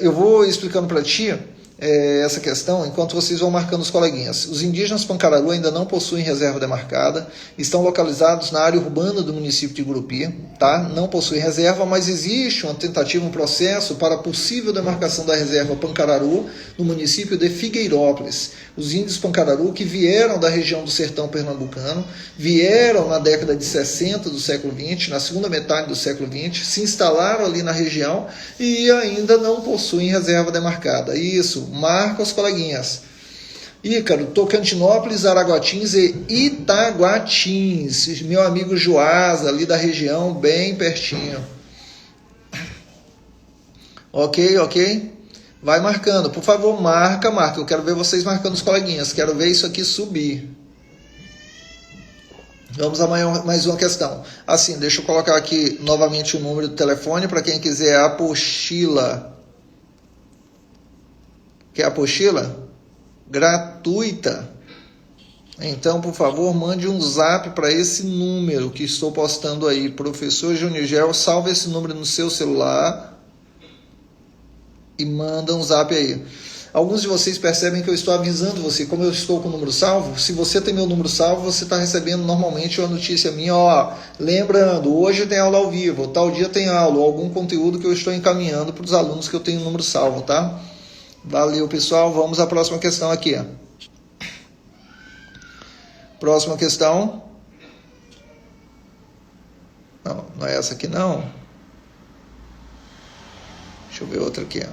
Eu vou explicando para ti essa questão enquanto vocês vão marcando os coleguinhas. Os indígenas Pancararu ainda não possuem reserva demarcada, estão localizados na área urbana do município de Gurupi, tá? Não possuem reserva, mas existe uma tentativa, um processo para a possível demarcação da reserva Pancararu no município de Figueirópolis. Os índios Pancararu que vieram da região do sertão pernambucano, vieram na década de 60 do século XX, na segunda metade do século XX, se instalaram ali na região e ainda não possuem reserva demarcada. Isso, marca os coleguinhas. Ícaro, Tocantinópolis, Araguatins e Itaguatins. Meu amigo Juasa, ali da região, bem pertinho. Ok? Vai marcando. Por favor, marca. Eu quero ver vocês marcando os coleguinhas. Quero ver isso aqui subir. Vamos a mais uma questão. Assim, deixa eu colocar aqui novamente o número do telefone para quem quiser a apostila. Quer a apostila? Gratuita. Então, por favor, mande um zap para esse número que estou postando aí. Professor Júnior Gel, salve esse número no seu celular e manda um zap aí. Alguns de vocês percebem que eu estou avisando você, como eu estou com o número salvo. Se você tem meu número salvo, você está recebendo normalmente uma notícia minha, lembrando, hoje tem aula ao vivo, tal dia tem aula, ou algum conteúdo que eu estou encaminhando para os alunos que eu tenho o número salvo, tá? Valeu, pessoal. Vamos à próxima questão aqui. Próxima questão. Não é essa aqui, não. Deixa eu ver outra aqui.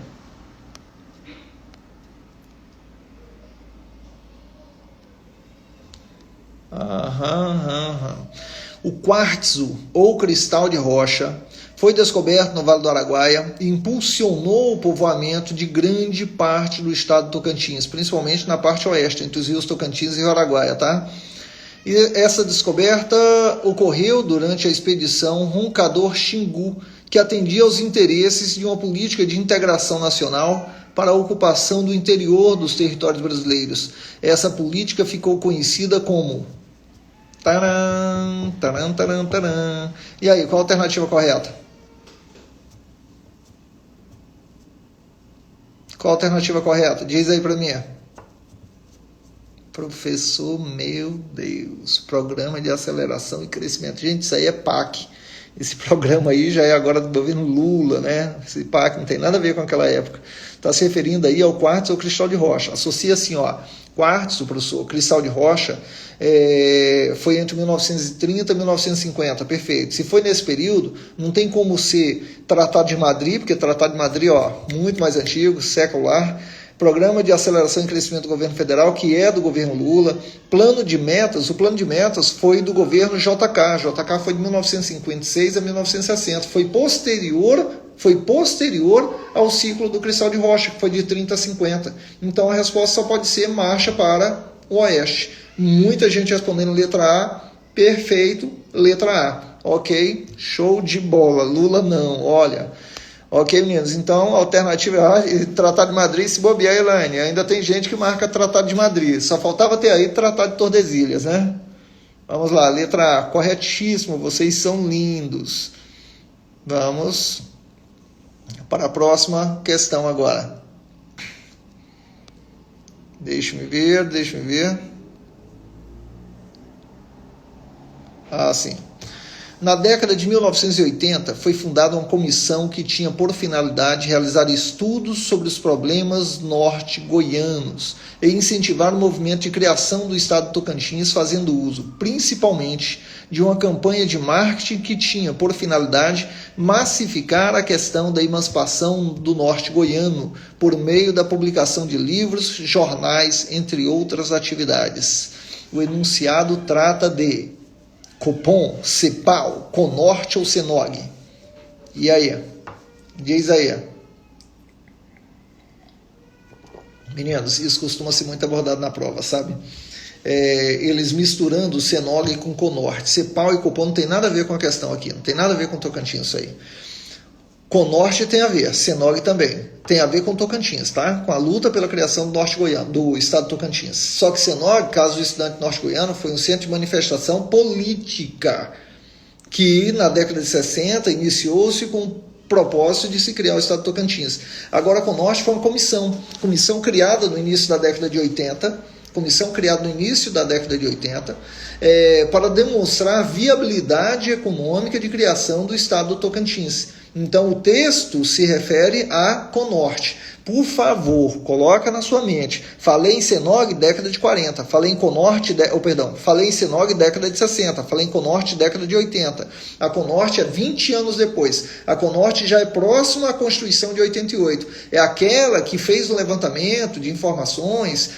O quartzo, ou cristal de rocha, foi descoberto no Vale do Araguaia e impulsionou o povoamento de grande parte do estado de Tocantins, principalmente na parte oeste, entre os rios Tocantins e Rio Araguaia, tá? E essa descoberta ocorreu durante a expedição Roncador Xingu, que atendia aos interesses de uma política de integração nacional para a ocupação do interior dos territórios brasileiros. Essa política ficou conhecida como... E aí, qual a alternativa correta? Qual a alternativa correta? Diz aí para mim. Professor, meu Deus, Programa de Aceleração e Crescimento. Gente, isso aí é PAC. Esse programa aí já é agora do governo Lula, né? Esse PAC não tem nada a ver com aquela época. Está se referindo aí ao quartzo ou cristal de rocha. Associa assim, quartzo, professor, cristal de rocha, foi entre 1930 e 1950, perfeito. Se foi nesse período, não tem como ser Tratado de Madrid, porque Tratado de Madrid, muito mais antigo, secular. Programa de Aceleração e Crescimento do Governo Federal, que é do governo Lula. Plano de metas, o plano de metas foi do governo JK. JK foi de 1956 a 1960. Foi posterior ao ciclo do cristal de rocha, que foi de 30 a 50. Então a resposta só pode ser marcha para o oeste. Muita gente respondendo letra A, perfeito, letra A. Ok, show de bola. Lula não, olha... Ok, meninos, então, alternativa A, Tratado de Madrid, se bobear, Elaine, ainda tem gente que marca Tratado de Madrid, só faltava ter aí Tratado de Tordesilhas, né? Vamos lá, letra A, corretíssimo, vocês são lindos. Vamos para a próxima questão agora. Deixa-me ver. Sim. Na década de 1980, foi fundada uma comissão que tinha por finalidade realizar estudos sobre os problemas norte-goianos e incentivar o movimento de criação do estado de Tocantins, fazendo uso, principalmente, de uma campanha de marketing que tinha por finalidade massificar a questão da emancipação do norte goiano por meio da publicação de livros, jornais, entre outras atividades. O enunciado trata de Copom, Cepal, Conorte ou Senog? E aí? Diz aí. Meninos, isso costuma ser muito abordado na prova, sabe? Eles misturando o Senog com Conorte. Cepal e Copom não tem nada a ver com a questão aqui. Não tem nada a ver com Tocantins isso aí. Conorte tem a ver, Senog também. Tem a ver com Tocantins, tá? Com a luta pela criação do norte goiano, do estado de Tocantins. Só que Senog, caso do estudante norte-goiano, foi um centro de manifestação política que, na década de 60, iniciou-se com propósito de se criar o estado do Tocantins. Agora, a Conorte foi uma comissão criada no início da década de 80, para demonstrar a viabilidade econômica de criação do estado do Tocantins. Então, o texto se refere à Conorte. Por favor, coloca na sua mente. Falei em Senog, década de 40. Falei em Conorte, falei em Senog, década de 60. Falei em Conorte, década de 80. A Conorte é 20 anos depois. A Conorte já é próxima à Constituição de 88. É aquela que fez o levantamento de informações,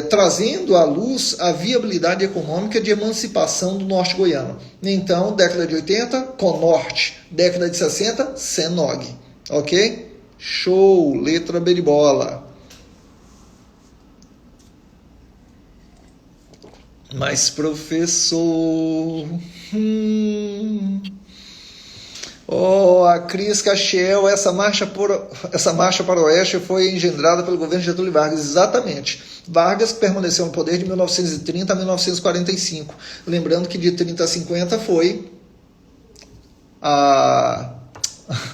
trazendo à luz a viabilidade econômica de emancipação do norte goiano. Então, década de 80, Conorte. Década de 60, Senog. Ok? Show, letra B de bola. Mas, professor... a Cris Castiel, essa marcha para o oeste foi engendrada pelo governo de Getúlio Vargas. Exatamente. Vargas permaneceu no poder de 1930 a 1945. Lembrando que de 30 a 50 foi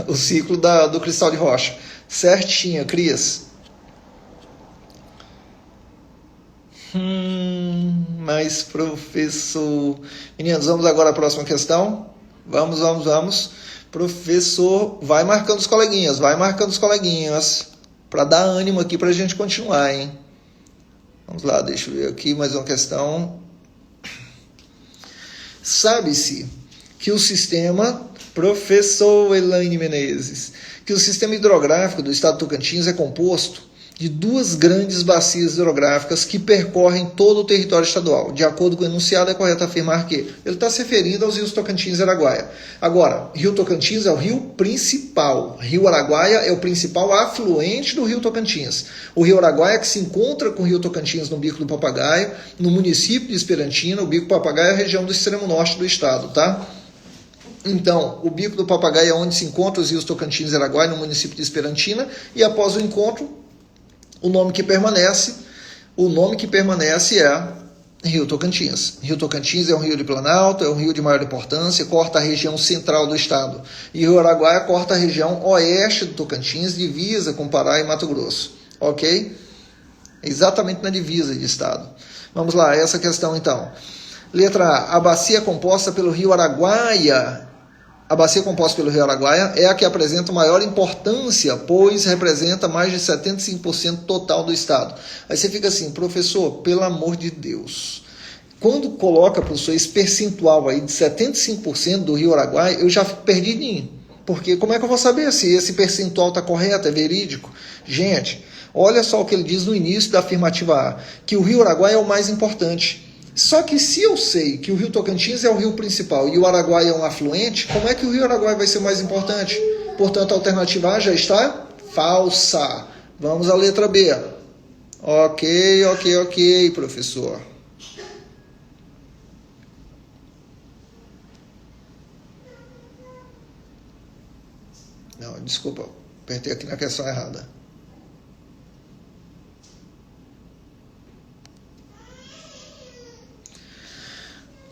o ciclo do cristal de rocha. Certinho, Cris. Mas, professor... Meninos, vamos agora à próxima questão? Vamos. Professor, vai marcando os coleguinhas, para dar ânimo aqui para a gente continuar, hein? Vamos lá, deixa eu ver aqui mais uma questão. Sabe-se que o sistema... Professor Elaine Menezes, que o sistema hidrográfico do estado do Tocantins é composto de duas grandes bacias hidrográficas que percorrem todo o território estadual. De acordo com o enunciado, é correto afirmar que ele está se referindo aos rios Tocantins e Araguaia. Agora, Rio Tocantins é o rio principal. Rio Araguaia é o principal afluente do rio Tocantins. O rio Araguaia que se encontra com o rio Tocantins no Bico do Papagaio, no município de Esperantina. O Bico do Papagaio é a região do extremo norte do estado, tá? Então, o Bico do Papagaio é onde se encontram os rios Tocantins e Araguaia, no município de Esperantina, e após o encontro, o nome que permanece é Rio Tocantins. Rio Tocantins é um rio de planalto, é um rio de maior importância, corta a região central do estado. E Rio Araguaia corta a região oeste do Tocantins, divisa com Pará e Mato Grosso. Ok? Exatamente na divisa de estado. Vamos lá, essa questão então. Letra A. A bacia composta pelo Rio Araguaia. A bacia composta pelo Rio Araguaia é a que apresenta maior importância, pois representa mais de 75% total do estado. Aí você fica assim, professor, pelo amor de Deus. Quando coloca, professor, esse percentual aí de 75% do Rio Araguaia, eu já fico perdidinho. Porque como é que eu vou saber se esse percentual está correto, é verídico? Gente, olha só o que ele diz no início da afirmativa A, que o Rio Araguaia é o mais importante. Só que se eu sei que o Rio Tocantins é o rio principal e o Araguaia é um afluente, como é que o Rio Araguaia vai ser mais importante? Portanto, a alternativa A já está falsa. Vamos à letra B. Ok, professor. Não, desculpa, apertei aqui na questão errada.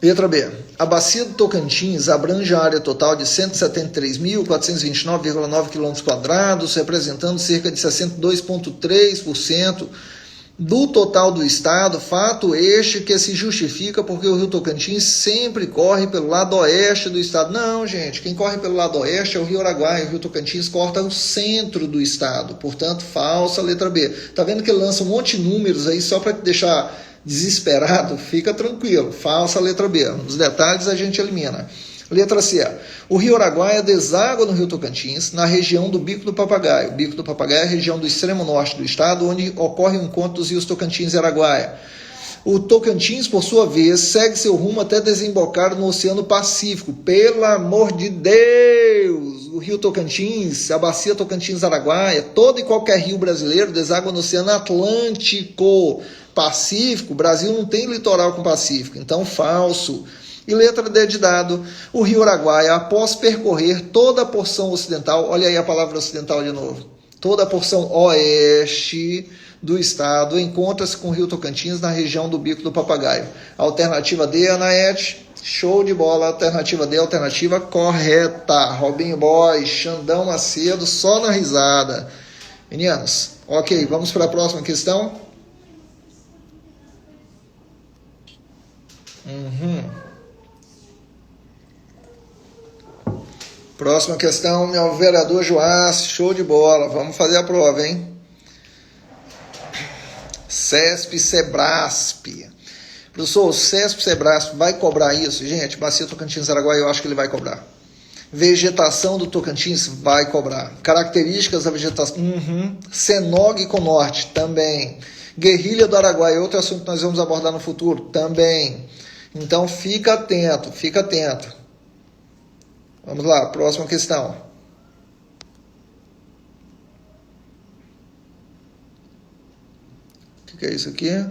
Letra B. A bacia do Tocantins abrange a área total de 173.429,9 km², representando cerca de 62,3% do total do estado, fato este que se justifica porque o Rio Tocantins sempre corre pelo lado oeste do estado. Não, gente, quem corre pelo lado oeste é o Rio Araguaia, o Rio Tocantins corta o centro do estado, portanto, falsa, letra B. Tá vendo que ele lança um monte de números aí só para te deixar desesperado? Fica tranquilo, falsa, letra B. Os detalhes a gente elimina. Letra C. O Rio Araguaia deságua no Rio Tocantins, na região do Bico do Papagaio. O Bico do Papagaio é a região do extremo norte do estado, onde ocorre o encontro dos rios Tocantins e Araguaia. O Tocantins, por sua vez, segue seu rumo até desembocar no Oceano Pacífico. Pelo amor de Deus! O Rio Tocantins, a bacia Tocantins-Araguaia, todo e qualquer rio brasileiro deságua no Oceano Atlântico. Pacífico, o Brasil não tem litoral com Pacífico, então falso. E letra D de dado, o Rio Araguaia, após percorrer toda a porção ocidental, olha aí a palavra ocidental de novo, toda a porção oeste do estado, encontra-se com o Rio Tocantins na região do Bico do Papagaio. Alternativa D, Anaete, Show de bola, alternativa D, alternativa correta. Robinho Boy, Xandão Macedo, só na risada. Meninos, ok, vamos para a próxima questão. Próxima questão, meu vereador Joás, show de bola. Vamos fazer a prova, hein? CESP, Sebrasp. Professor, o CESP, Sebrasp vai cobrar isso? Gente, Bacia Tocantins, Araguaia, eu acho que ele vai cobrar. Vegetação do Tocantins, vai cobrar. Características da vegetação, Senog com Norte, também. Guerrilha do Araguaia, outro assunto que nós vamos abordar no futuro, também. Então, fica atento, fica atento. Vamos lá, próxima questão. O que é isso aqui?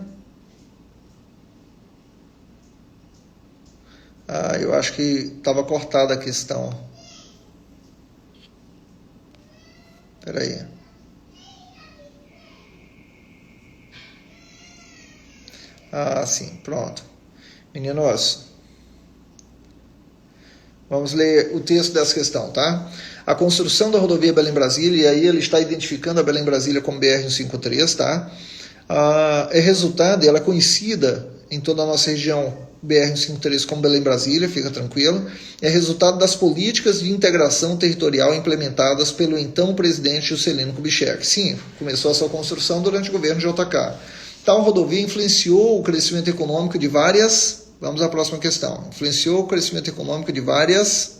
Eu acho que estava cortada a questão. Espera aí. Sim, pronto. Meninos, vamos ler o texto dessa questão, tá? A construção da rodovia Belém-Brasília, e aí ele está identificando a Belém-Brasília como BR-153, tá? É resultado, ela é conhecida em toda a nossa região, BR-153 como Belém-Brasília, fica tranquilo, é resultado das políticas de integração territorial implementadas pelo então presidente Juscelino Kubitschek. Sim, começou a sua construção durante o governo de JK. Tal rodovia influenciou o crescimento econômico de várias... Vamos à próxima questão. Influenciou o crescimento econômico de várias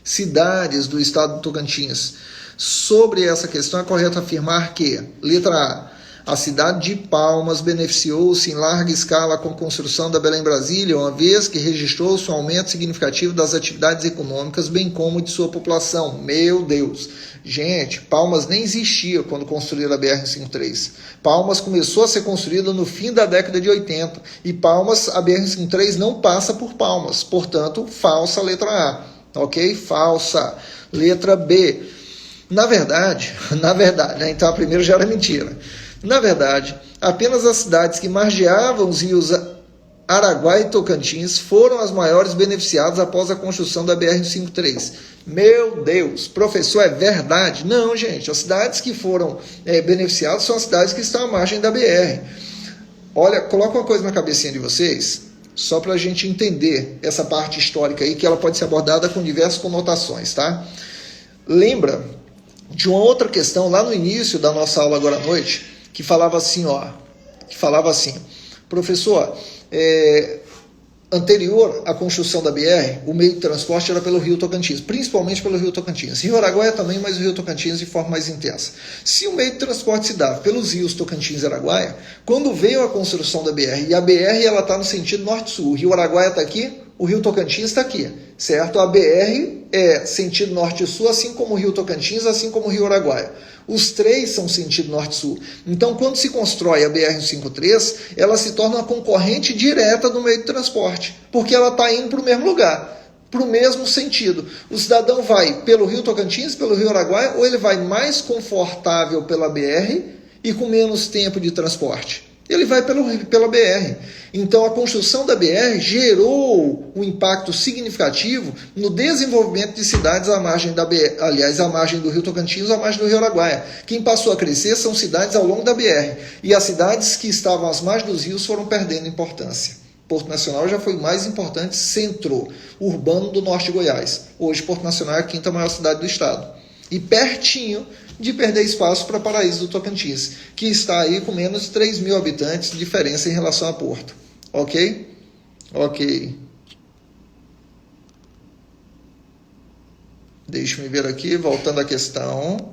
cidades do estado do Tocantins. Sobre essa questão, é correto afirmar que, letra A cidade de Palmas beneficiou-se em larga escala com a construção da Belém-Brasília, uma vez que registrou-se um aumento significativo das atividades econômicas, bem como de sua população. Meu Deus! Gente, Palmas nem existia quando construíram a BR-153. Palmas começou a ser construída no fim da década de 80. E Palmas, a BR-153 não passa por Palmas. Portanto, falsa letra A. Ok? Falsa. Letra B. Na verdade, né? Então a primeira já era mentira. Na verdade, apenas as cidades que margeavam os rios Araguaia e Tocantins foram as maiores beneficiadas após a construção da BR-153. Meu Deus, professor, é verdade? Não, gente, as cidades que foram beneficiadas são as cidades que estão à margem da BR. Olha, coloca uma coisa na cabecinha de vocês, só para a gente entender essa parte histórica aí, que ela pode ser abordada com diversas conotações, tá? Lembra de uma outra questão lá no início da nossa aula agora à noite, que falava assim, professor, anterior à construção da BR, o meio de transporte era pelo Rio Tocantins, principalmente pelo Rio Tocantins. Rio Araguaia também, mas o Rio Tocantins de forma mais intensa. Se o meio de transporte se dava pelos rios Tocantins e Araguaia, quando veio a construção da BR, e a BR ela está no sentido norte-sul, o Rio Araguaia está aqui, o Rio Tocantins está aqui, certo? A BR é sentido norte-sul, assim como o Rio Tocantins, assim como o Rio Araguaia. Os três são sentido norte-sul. Então, quando se constrói a BR-153, ela se torna uma concorrente direta do meio de transporte, porque ela está indo para o mesmo lugar, para o mesmo sentido. O cidadão vai pelo Rio Tocantins, pelo Rio Araguaia, ou ele vai mais confortável pela BR e com menos tempo de transporte? Ele vai pela BR. Então, a construção da BR gerou um impacto significativo no desenvolvimento de cidades à margem da BR, aliás, à margem do Rio Tocantins, à margem do Rio Araguaia. Quem passou a crescer são cidades ao longo da BR. E as cidades que estavam às margens dos rios foram perdendo importância. Porto Nacional já foi o mais importante centro urbano do norte de Goiás. Hoje, Porto Nacional é a quinta maior cidade do estado. E pertinho de perder espaço para Paraíso do Tocantins, que está aí com menos de 3 mil habitantes de diferença em relação a Porto. Ok? Ok. Deixa-me ver aqui, voltando à questão.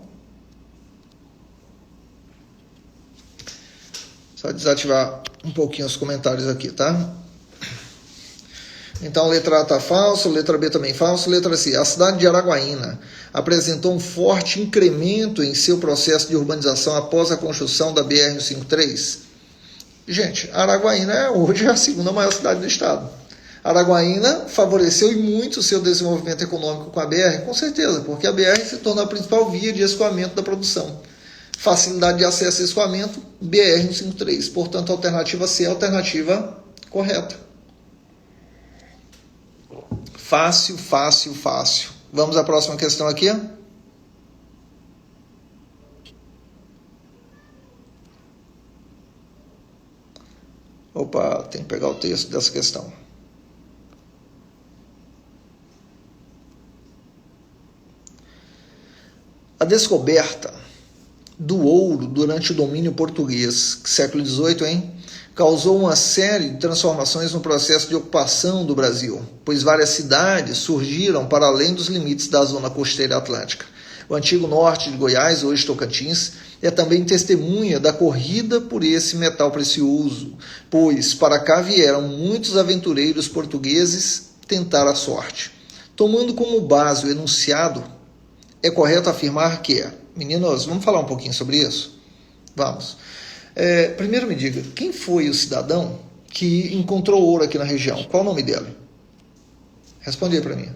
Só desativar um pouquinho os comentários aqui, tá? Então, letra A está falso, letra B também falso, letra C. A cidade de Araguaína apresentou um forte incremento em seu processo de urbanização após a construção da BR-153. Gente, Araguaína é hoje a segunda maior cidade do estado. Araguaína favoreceu e muito o seu desenvolvimento econômico com a BR, com certeza, porque a BR se tornou a principal via de escoamento da produção. Facilidade de acesso a escoamento, BR-153. Portanto, a alternativa C é a alternativa correta. Fácil, fácil, fácil. Vamos à próxima questão aqui. Opa, tem que pegar o texto dessa questão. A descoberta do ouro durante o domínio português, século XVIII, causou uma série de transformações no processo de ocupação do Brasil, pois várias cidades surgiram para além dos limites da zona costeira atlântica. O antigo norte de Goiás, hoje Tocantins, é também testemunha da corrida por esse metal precioso, pois para cá vieram muitos aventureiros portugueses tentar a sorte. Tomando como base o enunciado, é correto afirmar que... Meninos, vamos falar um pouquinho sobre isso? Vamos. Primeiro me diga, quem foi o cidadão que encontrou ouro aqui na região? Qual o nome dele? Responde aí para mim.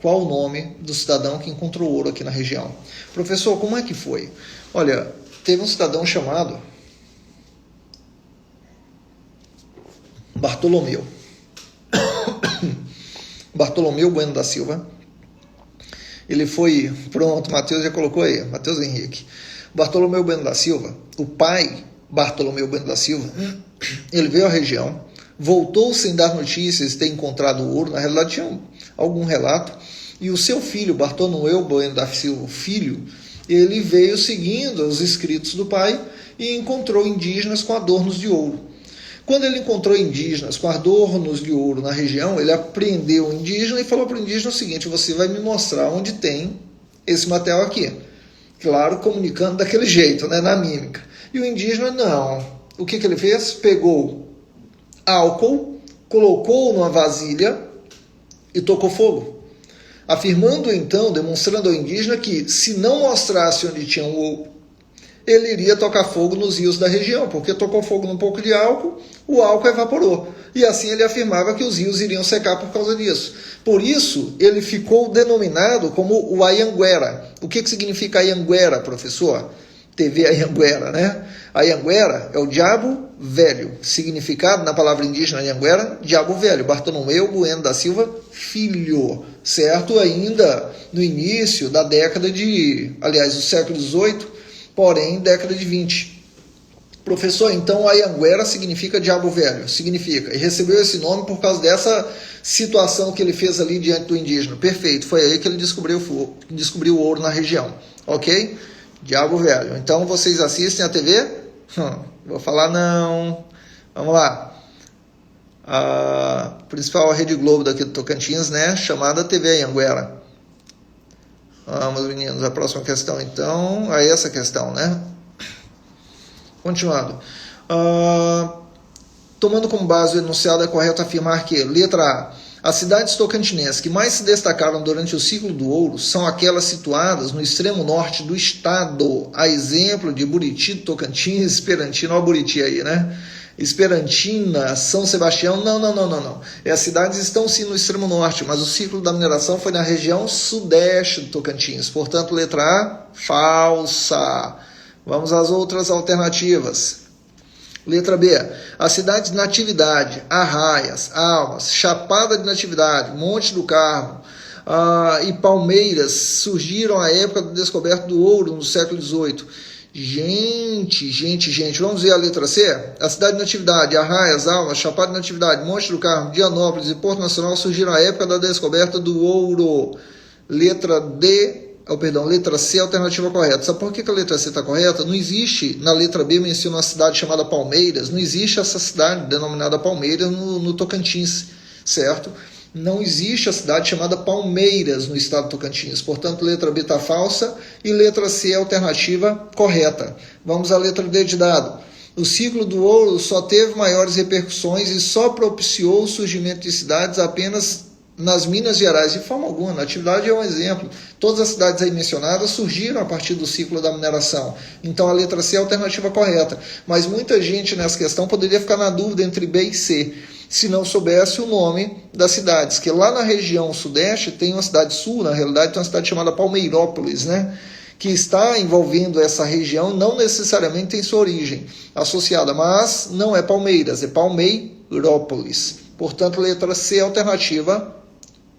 Qual o nome do cidadão que encontrou ouro aqui na região? Professor, como é que foi? Olha, teve um cidadão chamado Bartolomeu. Bartolomeu Bueno da Silva. Ele foi, pronto, Matheus já colocou aí, Matheus Henrique. Bartolomeu Bueno da Silva, o pai Bartolomeu Bueno da Silva, ele veio à região, voltou sem dar notícias de ter encontrado o ouro, na realidade tinha algum relato, e o seu filho, Bartolomeu Bueno da Silva, filho, ele veio seguindo os escritos do pai e encontrou indígenas com adornos de ouro. Quando ele encontrou indígenas com adornos de ouro na região, ele apreendeu o indígena e falou para o indígena o seguinte: você vai me mostrar onde tem esse material aqui. Claro, comunicando daquele jeito, né, na mímica. E o indígena não. O que ele fez? Pegou álcool, colocou numa vasilha e tocou fogo. Afirmando então, demonstrando ao indígena que se não mostrasse onde tinha o ouro, ele iria tocar fogo nos rios da região, porque tocou fogo num pouco de álcool, o álcool evaporou. E assim ele afirmava que os rios iriam secar por causa disso. Por isso, ele ficou denominado como o Anhanguera. O que significa Anhanguera, professor? TV Anhanguera, né? Anhanguera é o diabo velho. Significado na palavra indígena Anhanguera, diabo velho. Bartolomeu Bueno da Silva, filho. Certo? Ainda no início da década do século XVIII, porém, década de 20. Professor, então Anhanguera significa diabo velho? Significa. E recebeu esse nome por causa dessa situação que ele fez ali diante do indígena. Perfeito. Foi aí que ele descobriu o ouro na região. Ok? Diabo velho. Então, vocês assistem a TV? Vou falar não. Vamos lá. A principal Rede Globo daqui do Tocantins, né? Chamada TV Anhanguera. Vamos, meninos, a próxima questão, então, é essa questão, né? Continuando. Tomando como base o enunciado, é correto afirmar que, letra A, as cidades tocantinenses que mais se destacaram durante o ciclo do ouro são aquelas situadas no extremo norte do estado, a exemplo de Buriti do Tocantins, Esperantina, olha o Buriti aí, né? Esperantina, São Sebastião, não. As cidades estão sim no extremo norte, mas o ciclo da mineração foi na região sudeste do Tocantins. Portanto, letra A, falsa. Vamos às outras alternativas. Letra B, as cidades de Natividade, Arraias, Almas, Chapada de Natividade, Monte do Carmo e Palmeiras surgiram à época da descoberta do ouro no século XVIII. Gente, vamos ver a letra C? A cidade de Natividade, Arraias, Almas, Chapada de Natividade, Monte do Carmo, Dianópolis e Porto Nacional surgiram à época da descoberta do ouro. Letra C, alternativa correta. Sabe por que a letra C está correta? Não existe, na letra B menciona uma cidade chamada Palmeiras, não existe essa cidade denominada Palmeiras no Tocantins, certo? Não existe a cidade chamada Palmeiras no estado do Tocantins. Portanto, letra B está falsa e letra C é a alternativa correta. Vamos à letra D de dado. O ciclo do ouro só teve maiores repercussões e só propiciou o surgimento de cidades apenas nas Minas Gerais, de forma alguma. Natividade é um exemplo. Todas as cidades aí mencionadas surgiram a partir do ciclo da mineração. Então, a letra C é a alternativa correta. Mas muita gente nessa questão poderia ficar na dúvida entre B e C, se não soubesse o nome das cidades, que lá na região sudeste tem uma cidade sul, na realidade tem uma cidade chamada Palmeirópolis, né? Que está envolvendo essa região, não necessariamente tem sua origem associada, mas não é Palmeiras, é Palmeirópolis. Portanto, letra C, alternativa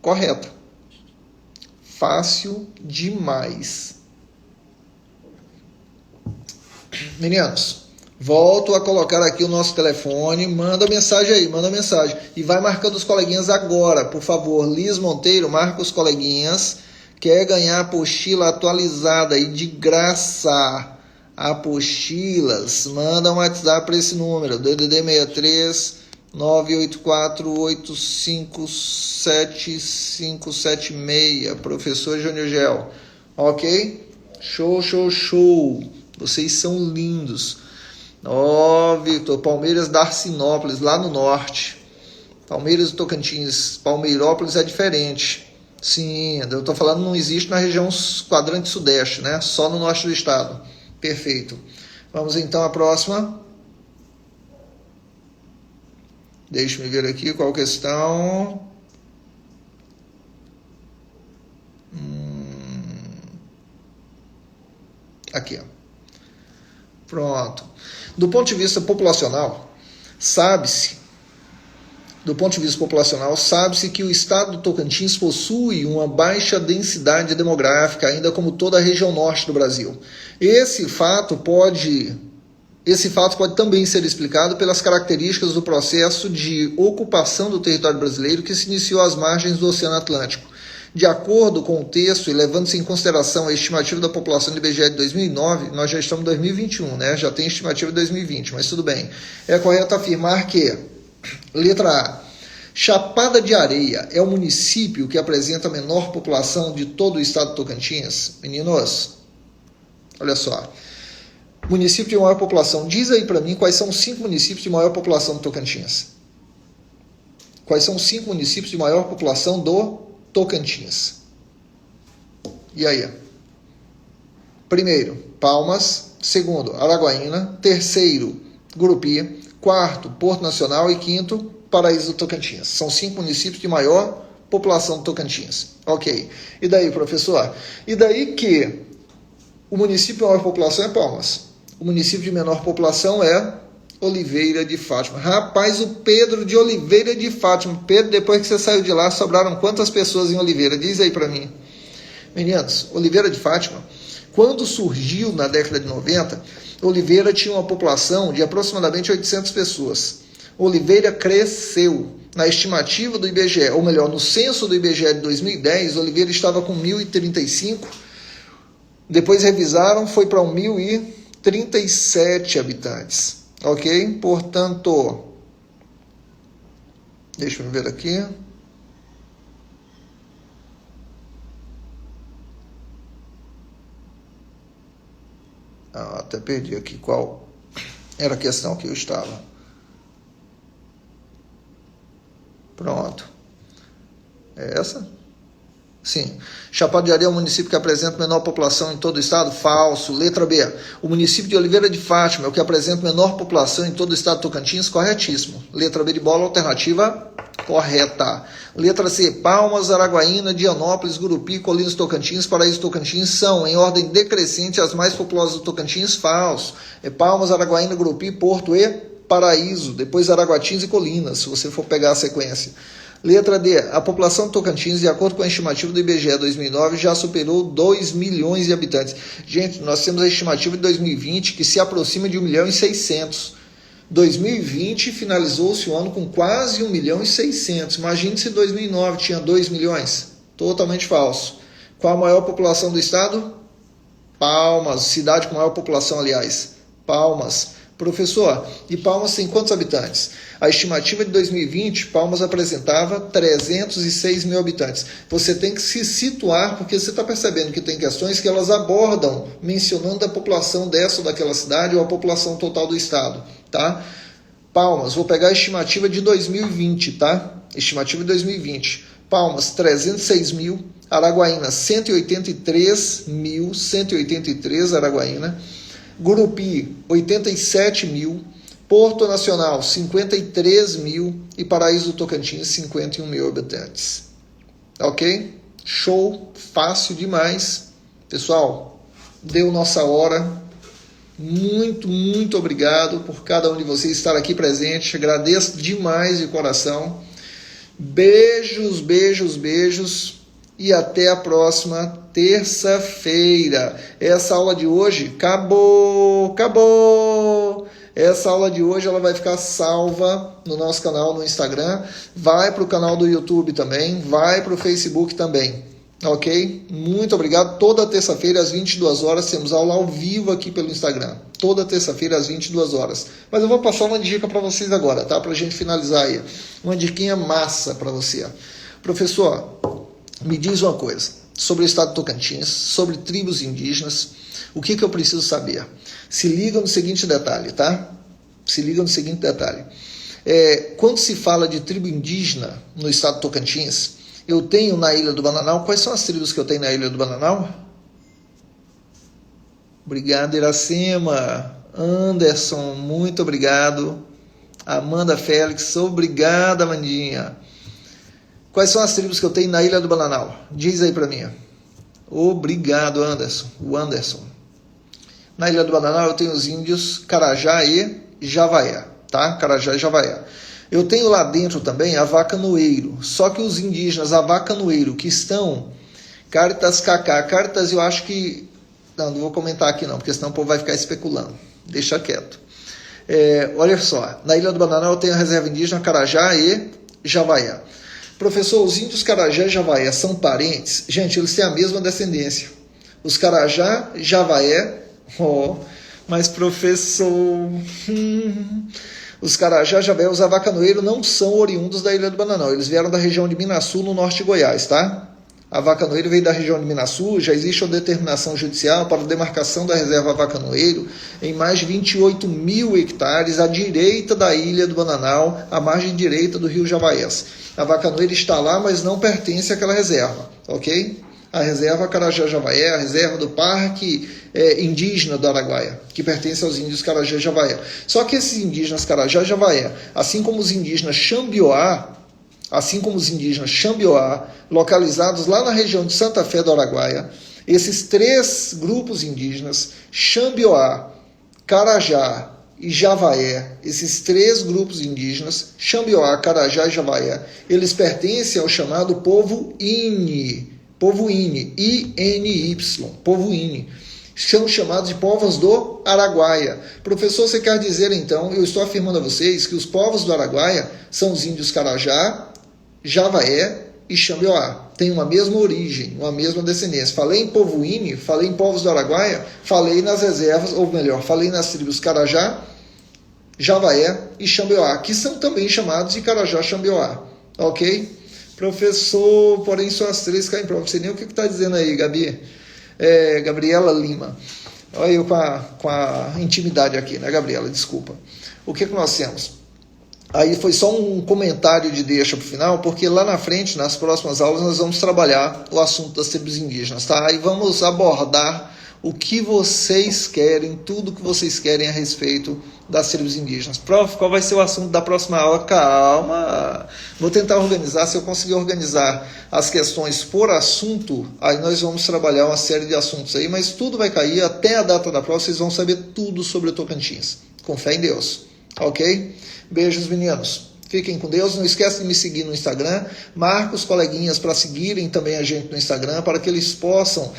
correta. Fácil demais. Meninos, volto a colocar aqui o nosso telefone. Manda mensagem aí, manda mensagem. E vai marcando os coleguinhas agora, por favor. Liz Monteiro, marca os coleguinhas. Quer ganhar apostila atualizada aí de graça. Apostilas. Manda um WhatsApp para esse número. DDD 63 984857576. Professor Júnior Gel. Ok? Show, show, show. Vocês são lindos. Ó, Victor, Palmeiras Darcinópolis, lá no norte. Palmeiras do Tocantins. Palmeirópolis é diferente. Sim, eu estou falando, não existe na região quadrante sudeste, né? Só no norte do estado. Perfeito. Vamos então à próxima. Deixa-me ver aqui qual questão. Aqui, ó. Pronto. Do ponto de vista populacional, sabe-se que o estado do Tocantins possui uma baixa densidade demográfica, ainda como toda a região norte do Brasil. Esse fato pode também ser explicado pelas características do processo de ocupação do território brasileiro que se iniciou às margens do Oceano Atlântico. De acordo com o texto, e levando-se em consideração a estimativa da população do IBGE de 2009, nós já estamos em 2021, né? Já tem estimativa de 2020, mas tudo bem. É correto afirmar que, letra A, Chapada de Areia é o município que apresenta a menor população de todo o estado do Tocantins? Meninos, olha só. Município de maior população. Diz aí para mim quais são os 5 municípios de maior população do Tocantins. Quais são os 5 municípios de maior população do Tocantins? E aí? Primeiro, Palmas. Segundo, Araguaína. Terceiro, Gurupi. Quarto, Porto Nacional. E quinto, Paraíso do Tocantins. São 5 municípios de maior população do Tocantins. Ok. E daí, professor? E daí que o município de maior população é Palmas. O município de menor população é Oliveira de Fátima. Rapaz, o Pedro de Oliveira de Fátima. Pedro, depois que você saiu de lá, sobraram quantas pessoas em Oliveira? Diz aí para mim. Meninos, Oliveira de Fátima, quando surgiu na década de 90, Oliveira tinha uma população de aproximadamente 800 pessoas. Oliveira cresceu. Na estimativa do IBGE, ou melhor, no censo do IBGE de 2010, Oliveira estava com 1.035. Depois revisaram, foi para 1.037 habitantes. Ok? Portanto, deixa eu ver aqui. Até perdi aqui qual era a questão que eu estava. Pronto. É essa? Sim. Chapada de Areia é um município que apresenta menor população em todo o estado? Falso. Letra B. O município de Oliveira de Fátima é o que apresenta menor população em todo o estado do Tocantins? Corretíssimo. Letra B de bola, alternativa correta. Letra C. Palmas, Araguaína, Dianópolis, Gurupi, Colinas do Tocantins, Paraíso do Tocantins são, em ordem decrescente, as mais populosas do Tocantins? Falso. É Palmas, Araguaína, Gurupi, Porto e Paraíso. Depois Araguatins e Colinas, se você for pegar a sequência. Letra D. A população do Tocantins, de acordo com a estimativa do IBGE 2009, já superou 2 milhões de habitantes. Gente, nós temos a estimativa de 2020 que se aproxima de 1.600.000. 2020 finalizou-se o ano com quase 1.600.000. Imagine se 2009 tinha 2 milhões. Totalmente falso. Qual a maior população do estado? Palmas. Cidade com maior população, aliás. Palmas. Professor, e Palmas tem quantos habitantes? A estimativa de 2020, Palmas apresentava 306 mil habitantes. Você tem que se situar, porque você está percebendo que tem questões que elas abordam, mencionando a população dessa ou daquela cidade ou a população total do estado, tá? Palmas, vou pegar a estimativa de 2020, tá? Estimativa de 2020. Palmas, 306 mil. Araguaína, 183 Araguaína. Gurupi, 87 mil, Porto Nacional, 53 mil e Paraíso do Tocantins, 51 mil habitantes. Ok? Show, fácil demais. Pessoal, deu nossa hora. Muito, muito obrigado por cada um de vocês estar aqui presente. Agradeço demais de coração. Beijos, beijos, beijos. E até a próxima terça-feira. Essa aula de hoje acabou. Essa aula de hoje ela vai ficar salva no nosso canal no Instagram. Vai para o canal do YouTube também. Vai para o Facebook também. Ok? Muito obrigado. Toda terça-feira às 22 horas temos aula ao vivo aqui pelo Instagram. Toda terça-feira às 22 horas. Mas eu vou passar uma dica para vocês agora, tá? Para a gente finalizar aí. Uma diquinha massa para você. Professor, me diz uma coisa sobre o estado do Tocantins, sobre tribos indígenas. O que eu preciso saber? Se liga no seguinte detalhe, tá? Se liga no seguinte detalhe. Quando se fala de tribo indígena no estado do Tocantins, eu tenho na Ilha do Bananal. Quais são as tribos que eu tenho na Ilha do Bananal? Obrigado, Iracema. Anderson, muito obrigado. Amanda Félix, obrigado, Amandinha. Quais são as tribos que eu tenho na Ilha do Bananal? Diz aí para mim. Obrigado, Anderson. O Anderson. Na Ilha do Bananal eu tenho os índios Carajá e Javaé, tá? Carajá e Javaé. Eu tenho lá dentro também a Avacanoeiro. Só que os indígenas Avacanoeiro que estão Caritas Cacá, Caritas eu acho que... Não vou comentar aqui não, porque senão o povo vai ficar especulando. Deixa quieto. Olha só, na Ilha do Bananal eu tenho a reserva indígena Carajá e Javaé. Professor, os índios Carajá e Javaé são parentes? Gente, eles têm a mesma descendência. Os Carajá, Javaé... mas professor... Os Carajá, Javaé, os Avacanoeiro não são oriundos da Ilha do Bananal. Eles vieram da região de Minaçu, no norte de Goiás, tá? Avacanoeiro veio da região de Minaçu. Já existe uma determinação judicial para a demarcação da reserva Avacanoeiro em mais de 28 mil hectares à direita da Ilha do Bananal, à margem direita do rio Javaés. Avacanoeiro está lá, mas não pertence àquela reserva, ok? A reserva Carajá-Javaé, a reserva do Parque Indígena do Araguaia, que pertence aos índios Carajá-Javaé. Só que esses indígenas Carajá-Javaé, assim como os indígenas Xambioá, localizados lá na região de Santa Fé do Araguaia, esses três grupos indígenas, Xambioá, Carajá e Javaé, esses três grupos indígenas, Xambioá, Carajá e Javaé, eles pertencem ao chamado povo Ini. Povo Ini, I-N-Y, povo Ini. São chamados de povos do Araguaia. Professor, você quer dizer então, eu estou afirmando a vocês que os povos do Araguaia são os índios Carajá, Javaé e Xambioá. Têm uma mesma origem, uma mesma descendência. Falei em povo Ini, falei em povos do Araguaia, falei nas reservas, ou melhor, falei nas tribos Carajá, Javaé e Xambioá, que são também chamados de Carajá-Xambioá. Ok? Professor, porém só as três caem pronto. Não sei nem o que está dizendo aí, Gabi. Gabriela Lima. Olha eu com a intimidade aqui, né, Gabriela? Desculpa. O que nós temos? Aí foi só um comentário de deixa para o final, porque lá na frente, nas próximas aulas, nós vamos trabalhar o assunto das tribos indígenas, tá? E vamos abordar o que vocês querem, tudo que vocês querem a respeito das tribos indígenas. Prof, qual vai ser o assunto da próxima aula? Calma, vou tentar organizar. Se eu conseguir organizar as questões por assunto, aí nós vamos trabalhar uma série de assuntos aí, mas tudo vai cair até a data da prova, vocês vão saber tudo sobre o Tocantins, com fé em Deus, ok? Beijos, meninos. Fiquem com Deus. Não esquece de me seguir no Instagram. Marca os coleguinhas para seguirem também a gente no Instagram, para que eles possam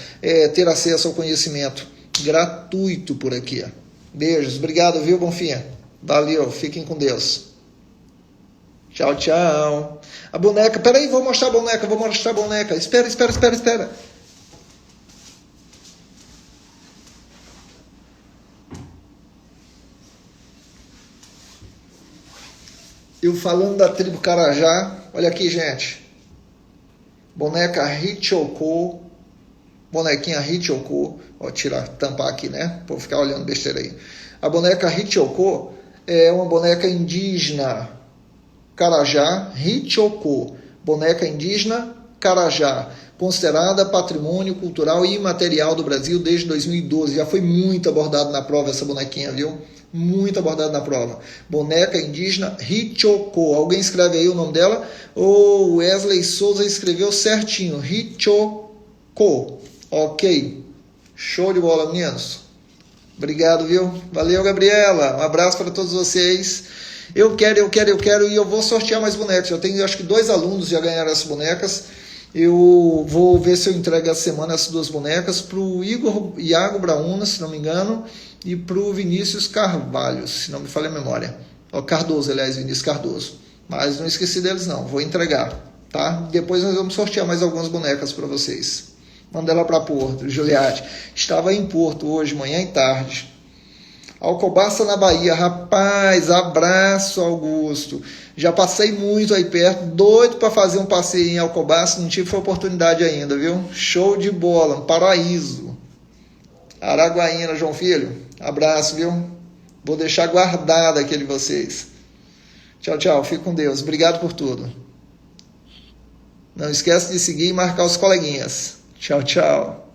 ter acesso ao conhecimento gratuito por aqui. Beijos. Obrigado, viu, Bonfim? Valeu. Fiquem com Deus. Tchau, tchau. A boneca. Peraí, vou mostrar a boneca. Espera. Eu falando da tribo Carajá, olha aqui, gente. Boneca Hichoko, bonequinha Hichoko, vou tampar aqui, né? Vou ficar olhando besteira aí. A boneca Hichoko é uma boneca indígena Carajá, Hichoko, boneca indígena Carajá, considerada patrimônio cultural e imaterial do Brasil desde 2012. Já foi muito abordado na prova essa bonequinha, viu? Muito abordado na prova. Boneca indígena Hichoko. Alguém escreve aí o nome dela? O Wesley Souza escreveu certinho. Hichoko. Ok. Show de bola, meninos. Obrigado, viu? Valeu, Gabriela. Um abraço para todos vocês. Eu quero e eu vou sortear mais bonecas. Eu tenho, acho que 2 alunos já ganharam essas bonecas. Eu vou ver se eu entrego essa semana essas 2 bonecas para o Iago Brauna, se não me engano, e para o Vinícius Carvalho, se não me falha a memória. Cardoso, aliás, Vinícius Cardoso. Mas não esqueci deles não, vou entregar, tá? Depois nós vamos sortear mais algumas bonecas para vocês. Manda ela para Porto, Juliette. Estava em Porto hoje, manhã e tarde. Alcobaça na Bahia, rapaz, abraço, Augusto. Já passei muito aí perto, doido para fazer um passeio em Alcobaça, não tive oportunidade ainda, viu? Show de bola, um paraíso. Araguaína, João Filho, abraço, viu? Vou deixar guardado aquele de vocês. Tchau, tchau, fique com Deus, obrigado por tudo. Não esquece de seguir e marcar os coleguinhas. Tchau, tchau.